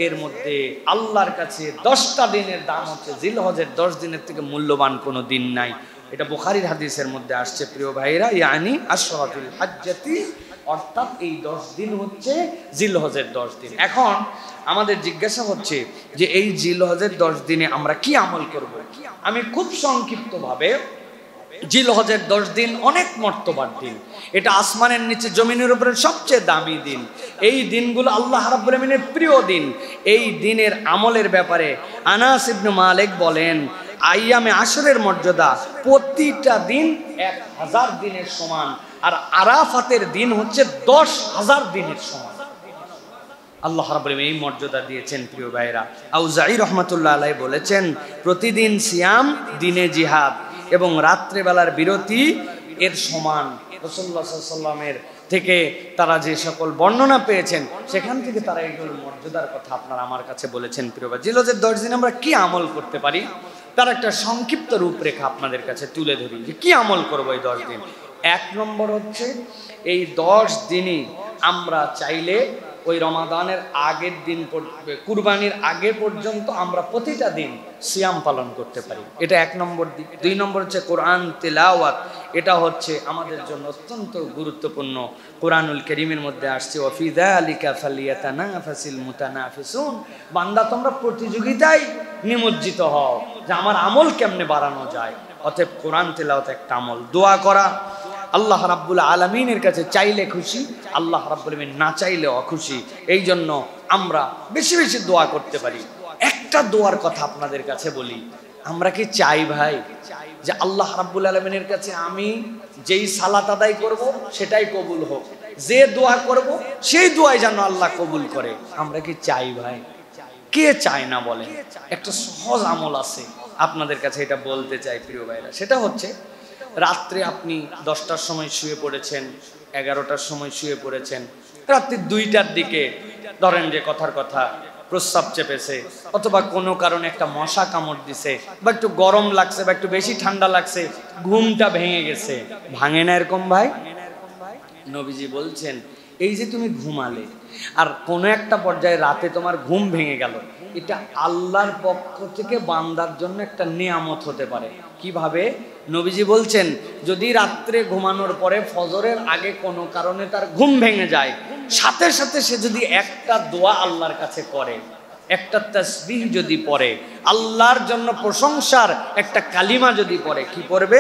এর মধ্যে আল্লাহর কাছে 10টা দিনের দাম হচ্ছে জিলহজের 10 দিনের থেকে মূল্যবান কোনো দিন নাই। এটা বুখারীর হাদিসের মধ্যে আসছে প্রিয় ভাইরা, ইয়ানি আশরাতুল হজ্জাতি অর্থাৎ এই 10 দিন হচ্ছে জিলহজের 10 দিন। এখন আমাদের জিজ্ঞাসা হচ্ছে যে এই জিলহজের 10 দিনে আমরা কি আমল করব। আমি খুব সংক্ষিপ্তভাবে, জিলহজের 10 দিন অনেক মর্তবার দিন, এটা আসমানের নিচে জমিনের উপরে সবচেয়ে দামি দিন। এই দিনগুলো আল্লাহ রাব্বুল আমিনের প্রিয় দিন। এই দিনের আমলের ব্যাপারে আনাস ইবনে মালিক বলেন, আইয়ামে আশরের মর্যাদা প্রতিটা দিন 1000 দিনের সমান, আর আরাফাতের দিন হচ্ছে 10,000 দিনের সমান। আল্লাহ রাব্বুল আমিন এই মর্যাদা দিয়েছেন প্রিয় ভাইরা। আউজাঈ রাহমাতুল্লাহ আলাইহি বলেছেন, প্রতিদিন সিয়াম দিনে জিহাদ এবং রাত্রেবেলার বিরতি এর সমান। রাসূলুল্লাহ সাল্লাল্লাহু আলাইহি ওয়াসাল্লামের থেকে তারা যে সকল বর্ণনা পেয়েছেন সেখান থেকে তারা এইগুলোর মর্যাদার কথা আপনারা আমার কাছে বলেছেন। প্রিয় ভাই, জিলহজের 10 দিন আমরা কি আমল করতে পারি তার একটা সংক্ষিপ্ত রূপরেখা আপনাদের কাছে তুলে ধরি যে কি আমল করবো এই 10 দিন। 1 নম্বর হচ্ছে, এই 10 দিনই আমরা চাইলে ওই রমাদানের আগের দিন, কুরবানির আগে পর্যন্ত আমরা প্রতিটা দিন সিয়াম পালন করতে পারি। এটা 1 নম্বর দিক। 2 নম্বর হচ্ছে কোরআন তিলাওয়াত। এটা হচ্ছে আমাদের জন্য অত্যন্ত গুরুত্বপূর্ণ। কোরআনুল কারীমের মধ্যে আসছে, ওয়া ফি যালিকা ফালিয়াতানাফাসিল মুতানাফিসুন, বান্দা তোমরা প্রতিযোগিতায় নিমজ্জিত হও যে আমার আমল কেমনে বাড়ানো যায়। অতএব কোরআন তিলাওয়াত একটা আমল। দোয়া করা, আল্লাহ রাব্বুল আলামিনের কাছে চাইলে খুশি, আল্লাহ রাব্বুল আলামিন না চাইলে অখুশি। এই জন্য আমরা বেশি বেশি দোয়া করতে পারি। একটা দোয়ার কথা আপনাদের কাছে বলি, আমরা কি চাই ভাই যে আল্লাহ রাব্বুল আলামিনের কাছে আমি যেই সালাত আদায় করব সেটাই কবুল হোক, যে দোয়া করব সেই দোয়াই যেন আল্লাহ কবুল করে? আমরা কি চাই ভাই? কে চায় না বলেন? একটা সহজ আমল আছে আপনাদের কাছে, এটা বলতে চাই প্রিয় ভাইরা। সেটা হচ্ছে, রাত্রে আপনি 10টার সময় শুয়ে পড়েছেন, 11টার সময় শুয়ে পড়েছেন, রাত্রি 2টার দিকে ধরেন যে কথার কথা প্রস্রাব চেপেছে, অথবা কোনো কারণে একটা মশা কামড় দিছে, বা একটু গরম লাগছে, বা একটু বেশি ঠান্ডা লাগছে, ঘুমটা ভেঙে গেছে। ভাঙে না এরকম ভাই? নবীজি বলছেন, এই যে তুমি ঘুমালে আর কোনো একটা পর্যায়ে রাতে তোমার ঘুম ভেঙে গেল, এটা আল্লাহর পক্ষ থেকে বান্দার জন্য একটা নিয়ামত হতে পারে। কিভাবে? নবীজি বলছেন, যদি রাত্রে ঘুমানোর পরে ফজরের আগে কোনো কারণে তার ঘুম ভেঙে যায়, সাথে সাথে সে যদি একটা দোয়া আল্লাহর কাছে করে, একটা তাসবিহ যদি পড়ে, আল্লাহর জন্য প্রশংসার একটা কালিমা যদি পড়ে, কি পড়বে?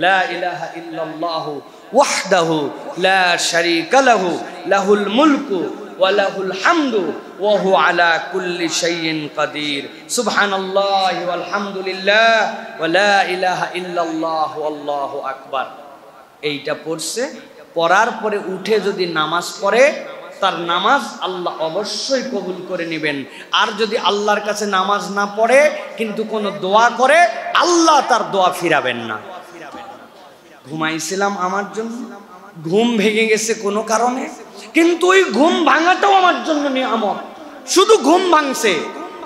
লা ইলাহা ইল্লাল্লাহু ওয়াহদাহু লা শারীকা লাহু লাহুল মুলকু ওয়া লাহুল হামদু ওয়া হুয়া আলা কুল্লি শাইইন কাদির, সুবহানাল্লাহি ওয়াল হামদুলিল্লাহ ওয়া লা ইলাহা ইল্লাল্লাহু আল্লাহু আকবার। এইটা পড়ছে, পড়ার পরে উঠে যদি নামাজ পড়ে, তার নামাজ আল্লাহ অবশ্যই কবুল করে নেবেন। আর যদি আল্লাহর কাছে নামাজ না পড়ে কিন্তু কোনো দোয়া করে, আল্লাহ তার দোয়া ফিরাবেন না। ঘুমাইছিলাম আমার জন্য, ঘুম ভেঙে গেছে কোনো কারণে, কিন্তু ওই ঘুম ভাঙাটাও আমার জন্য নিয়ামত। শুধু ঘুম ভাঙছে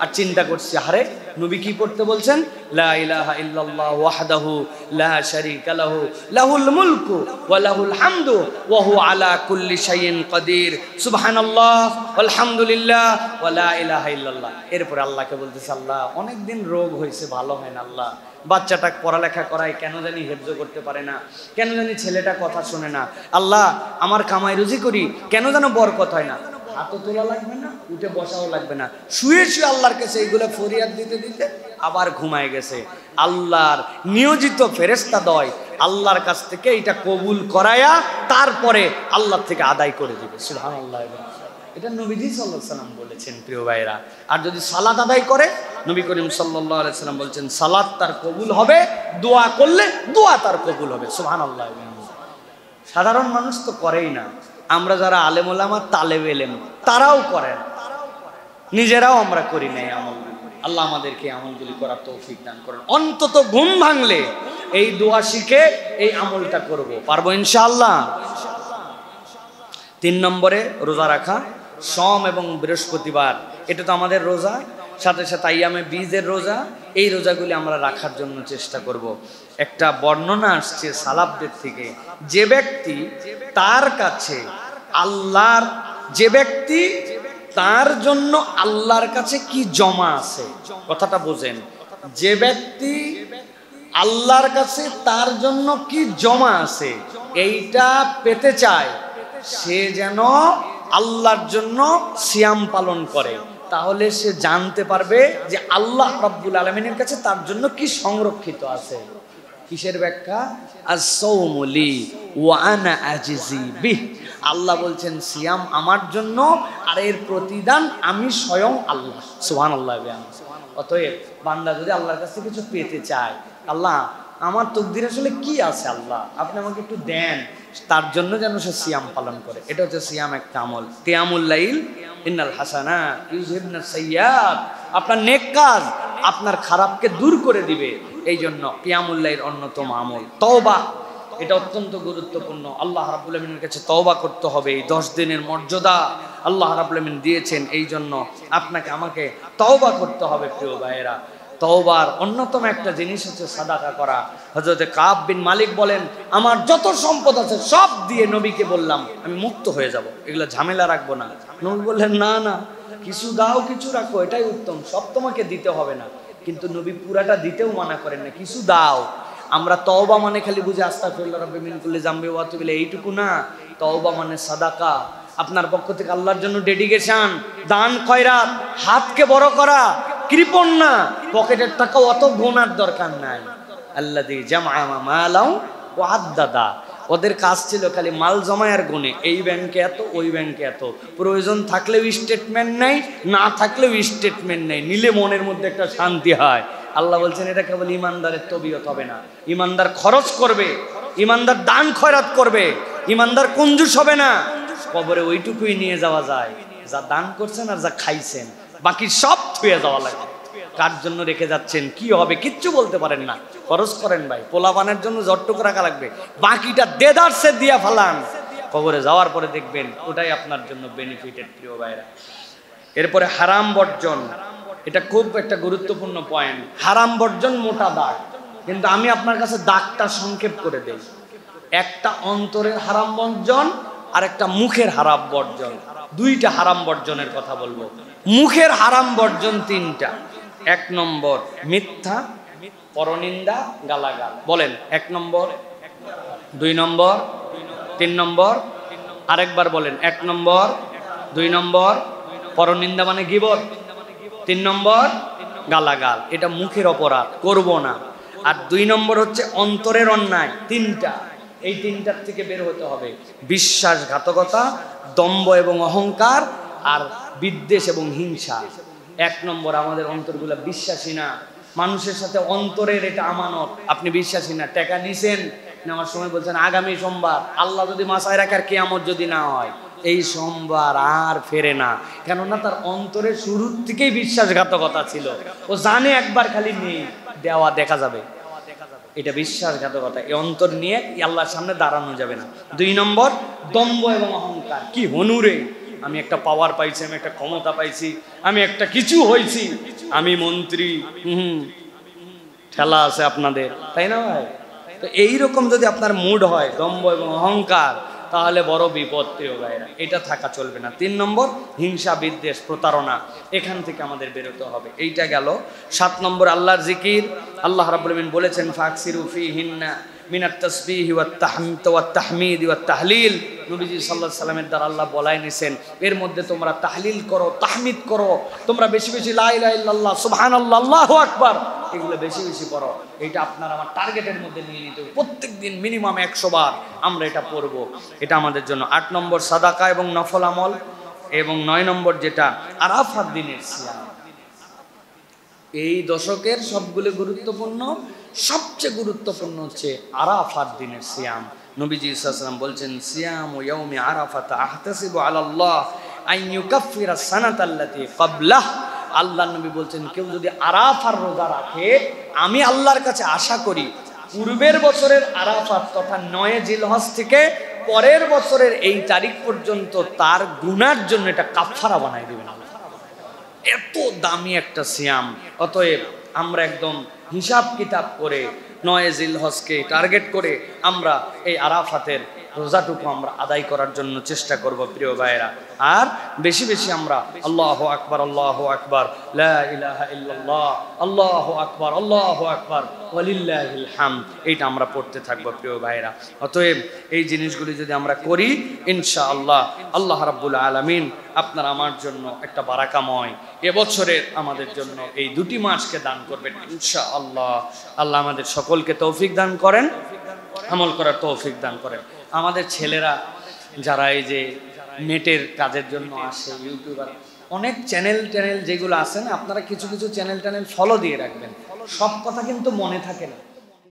আর চিন্তা করছি, আরে নবী কি পড়তে বলছেন? লা ইলাহা ইল্লাল্লাহু ওয়াহদাহু লা শারীকা লাহু লাহুল মুলকু ওয়া লাহুল হামদু ওয়া হুয়া আলা কুল্লি শাইইন কাদির, সুবহানাল্লাহ আলহামদুলিল্লাহ ওয়া লা ইলাহা ইল্লাল্লাহ। এরপর আল্লাহকে বলতেছে, আল্লাহ অনেকদিন রোগ হয়েছে, ভালো হয় না, আল্লাহ বাচ্চাটা পড়ালেখা করায় কেন জানি হেফজ করতে পারে না, কেন জানি ছেলেটা কথা শোনে না, আল্লাহ আমার কামাই রুজি করি কেন যেন বরকত হয় না। হাতও তোলা লাগবে না, উঠে বসাও লাগবে না, শুয়ে শুয়ে আল্লাহর কাছে এইগুলো ফরিয়াদ দিতে দিতে আবার ঘুমায় গেছে। আল্লাহর নিয়োজিত ফেরেশতা দয় আল্লাহর কাছ থেকে এটা কবুল করায়া তারপরে আল্লাহর থেকে আদায় করে দিবে। সুবহানাল্লাহ। এটা নবীজি সাল্লাল্লাহু আলাইহি ওয়াসাল্লাম বলেছেন প্রিয় ভাইরা। আর যদি সালাত আদায় করে, নবী করিম সাল্লাল্লাহু আলাইহি ওয়াসাল্লাম বলছেন সালাত তার কবুল হবে, দোয়া করলে দোয়া তার কবুল হবে। সুবহানাল্লাহ। সাধারণ মানুষ তো করেই না, আমরা যারা আলেম ওলামা তালেব ইলম তারাও করেন, নিজেরাও আমরা করি না এই আমল। আল্লাহ আমাদেরকে আমলগুলি করার তৌফিক দান করেন। অন্তত ঘুম ভাঙলে এই দোয়া শিখে এই আমলটা করব, পারবো ইনশাআল্লাহ। 3 নম্বরে রোজা রাখা, সোম এবং বৃহস্পতিবার, এটা তো আমাদের রোজা, সাথে সাথে আইয়ামে বীজের রোজা। এই রোজাগুলি আমরা রাখার জন্য চেষ্টা করব। একটা বর্ণনা আসছে সালাফদের থেকে, যে ব্যক্তি তার কাছে আল্লাহর, যে ব্যক্তি তার জন্য আল্লাহর কাছে কি জমা আছে, কথাটা বোঝেন, যে ব্যক্তি আল্লাহর কাছে তার জন্য কি জমা আছে এইটা পেতে চায়, সে যেন আল্লাহর জন্য সিয়াম পালন করে, তাহলে সে জানতে পারবে যে আল্লাহ রাব্বুল আলামিনের কাছে তার জন্য কি সংরক্ষিত আছে। কিসের ব্যাখ্যা? as-sawmu li wa ana ajzi bih। আল্লাহ বলছেন সিয়াম আমার জন্য, আর এর প্রতিদান আমি স্বয়ং আল্লাহ। সুবহানাল্লাহ। অতএব বান্দা যদি আল্লাহর কাছে কিছু পেতে চায়, আল্লাহ আমার তকদির আসলে কি আছে, আল্লাহ আপনি আমাকে একটু দেন, তার জন্য যেন সে সিয়াম পালন করে। এটা হচ্ছে সিয়াম একটা আমল। কিয়ামুল লাইল ইন্নাল হাসানাত ইউযহিবনাস সাইয়্যাত, আপনার নেক কাজ আপনার খারাপকে দূর করে দিবে। এই জন্য কিয়ামুল লাইল অন্যতম আমল। তওবা, এটা অত্যন্ত গুরুত্বপূর্ণ। আল্লাহ রাব্বুল আলামিনের কাছে তওবা করতে হবে। এই 10 দিনের মর্যাদা আল্লাহ রাব্বুল আলামিন দিয়েছেন, এই জন্য আপনাকে আমাকে তওবা করতে হবে। প্রিয় ভাইয়েরা, তওবার অন্যতম একটা জিনিস হচ্ছে সাদাকা করা। হযরতে কাব বিন মালিক বলেন, আমার যত সম্পদ আছে সব দিয়ে নবীকে বললাম আমি মুক্ত হয়ে যাব, এগুলো ঝামেলা রাখবো না। নবী বললেন, না না, কিছু দাও কিছু রাখো, এটাই উত্তম, সব তোমাকে দিতে হবে না। কিন্তু নবী পুরাটা দিতেও মানা করেন না, কিছু দাও। আমরা তওবা মানে খালি বুঝে আস্তাগফিরুল্লাহ রাব্বি মিন কুল্লি যামবি ওয়া আতুবু ইলাইহি, এইটুকু না। তওবা মানে সাদাকা, আপনার পক্ষ থেকে আল্লাহর জন্য ডেডিকেশন, দান খয়রাত, হাতকে বড় করা, কৃপণ না, পকেটের টাকা অত গোনার দরকার নাই। আল্লাযী জামআ মালাও ওয়া আদ্দাদা, ওদের কাজ ছিল খালি মাল জমায় আর গুনে, এই ব্যাংকে এত ওই ব্যাংকে এত, প্রয়োজন থাকলেও স্টেটমেন্ট নেই, না থাকলেও স্টেটমেন্ট নেই, নিলে মনের মধ্যে একটা শান্তি হয়। আল্লাহ বলছেন এটা কেবল ইমানদারের তবিয়ত হবে না। ইমানদার খরচ করবে, ইমানদার দান খয়রাত করবে, ইমানদার কঞ্জুস হবে না। কবরে ওইটুকুই নিয়ে যাওয়া যায় যা দান করছেন আর যা খাইছেন, বাকি সব ছুঁয়ে যাওয়া লাগে। কার জন্য রেখে যাচ্ছেন, কি হবে, কিচ্ছু বলতে পারেন না। খরচ করেন ভাই, পোলাপানের জন্য যতটুকু রাখা লাগবে, বাকিটা দেদারসে দিয়া ফালান। কবরে যাওয়ার পরে দেখবেন ওটাই আপনার জন্য বেনিফিটেড। প্রিয় ভাইরা, এরপরে হারাম বর্জন, এটা খুব একটা গুরুত্বপূর্ণ পয়েন্ট। হারাম বর্জন মোটা দাগ, কিন্তু আমি আপনার কাছে দাগটা সংক্ষেপ করে দেই। একটা অন্তরের হারাম বর্জন আর একটা মুখের হারাম বর্জন। দুইটা হারাম বর্জনের কথা বলবো। মুখের হারাম বর্জন তিনটা। 1 নম্বর মিথ্যা, পরনিন্দা, গালাগাল। বলেন 1 নম্বর, 2 নম্বর, 3 নম্বর। আরেকবার বলেন 1 নম্বর, 2 নম্বর, পরনিন্দা মানে গীবত, 3 নম্বর গালাগাল। এটা মুখের অপরাধ, করব না। আর 2 নম্বর হচ্ছে অন্তরের অন্যায়। তিনটা, এই তিনটার থেকে বের হতে হবে। বিশ্বাসঘাতকতা, দম্ভ এবং অহংকার, আর বিদ্বেষ এবং হিংসা। 1 নম্বর আমাদের অন্তরগুলা বিশ্বাসী না। মানুষের সাথে অন্তরের এটা আমানত, আপনি বিশ্বাসী না। টাকা নিছেন, নেওয়ার সময় বলছেন আগামী সোমবার, আল্লাহ যদি মাসায় রাখার কিয়ামত যদি না হয়, এই সোমবার আর ফেরে না। কেননা তার অন্তরের শুরুর থেকেই বিশ্বাসঘাতকতা ছিল। ও জানে একবার খালি নেই, দেওয়া দেখা যাবে, এটা বিশ্বাসঘাতকতা। এই অন্তর নিয়ে আল্লাহর সামনে দাঁড়ানো যাবে না। 2 নম্বর দম্ভ এবং অহংকার। কি হনুরে, আমি একটা পাওয়ার পাইছি, আমি একটা ক্ষমতা পাইছি, আমি একটা কিছু হয়েছি, আমি মন্ত্রী, ঠেলা আছে আপনাদের, তাই না ভাই? তো এইরকম যদি আপনার মুড হয়, দম্ভ এবং অহংকার, তাহলে বড় বিপদ। প্রিয় ভাইরা, এটা থাকা চলবে না। 3 নম্বর হিংসা, বিদ্বেষ, প্রতারণা, এখান থেকে আমাদের বেরোতে হবে। এইটা গেল। 7 নম্বর আল্লাহর জিকির। আল্লাহ রাব্বুল আলামিন বলেছেন ফাকসিরু ফীহিন্না মিনাত তাসবিহি ওয়াত তাহমিদ ওয়াত তাহমিদ ওয়াত তাহলিল। নবীজি সাল্লাল্লাহু আলাইহি সাল্লামের দ্বারা আল্লাহ বলাই নিছেন, এর মধ্যে তোমরা তাহলিল করো, তাহমিদ করো, তোমরা বেশি বেশি লা ইলাহা ইল্লাল্লাহ, সুবহানাল্লাহ, আল্লাহু আকবার, এগুলো বেশি বেশি পড়ো। এটা আপনার আমার টার্গেটের মধ্যে নিয়ে নিতে হবে। প্রত্যেকদিন মিনিমাম 100 বার আমরা এটা পড়বো, এটা আমাদের জন্য। 8 নম্বর সাদাকা এবং নফল আমল। এবং 9 নম্বর যেটা আরাফাত দিনের সিয়াম। এই দশকের সবগুলো গুরুত্বপূর্ণ, সবচেয়ে গুরুত্বপূর্ণ হচ্ছে আরাফাত দিনের সিয়াম। নবীজি সাল্লাল্লাহু আলাইহি ওয়াসাল্লাম বলছেন সিয়ামু ইয়াউমি আরাফাত আহতাসিবু আলাল্লাহ আন ইউকাফিরা সানাতাল্লাতী ক্বাবলাহ। আল্লাহ নবী বলছেন কেউ যদি আরাফার রোজা রাখে, আমি আল্লাহর কাছে আশা করি পূর্বের বছরের আরাফাত তথা 9 জিলহজ থেকে পরের বছরের এই তারিখ পর্যন্ত তার গুনার জন্য এটা কাফারা বানাই দিবেন। এত দামি একটা সিয়াম। অতএব আমরা একদম হিসাব কিতাব করে 9 জিলহজকে টার্গেট করে আমরা এই আরাফাতের রোজাটুকু আমরা আদায় করার জন্য চেষ্টা করব প্রিয় ভাইয়েরা। আর বেশি বেশি আমরা আল্লাহু আকবার, আল্লাহু আকবার, লা ইলাহা ইল্লাল্লাহ, আল্লাহু আকবার, আল্লাহু আকবার, ওয়ালিল্লাহিল হামদ, এইটা আমরা পড়তে থাকবো প্রিয় ভাইয়েরা। অতএব এই জিনিসগুলি যদি আমরা করি, ইনশাআল্লাহ আল্লাহ রাব্বুল আলামিন আপনার আমার জন্য একটা বারাকাময় এবছরের আমাদের জন্য এই দুটি মাসকে দান করবেন ইনশাআল্লাহ। আল্লাহ আমাদের সকলকে তৌফিক দান করেন, আমল করার তৌফিক দান করেন। আমাদের ছেলেরা যারা এই যে নেটের কাজের জন্য আসে, ইউটিউবার, অনেক চ্যানেল যেগুলো আছে না, আপনারা কিছু কিছু চ্যানেল ফলো দিয়ে রাখবেন। সব কথা কিন্তু মনে থাকে না।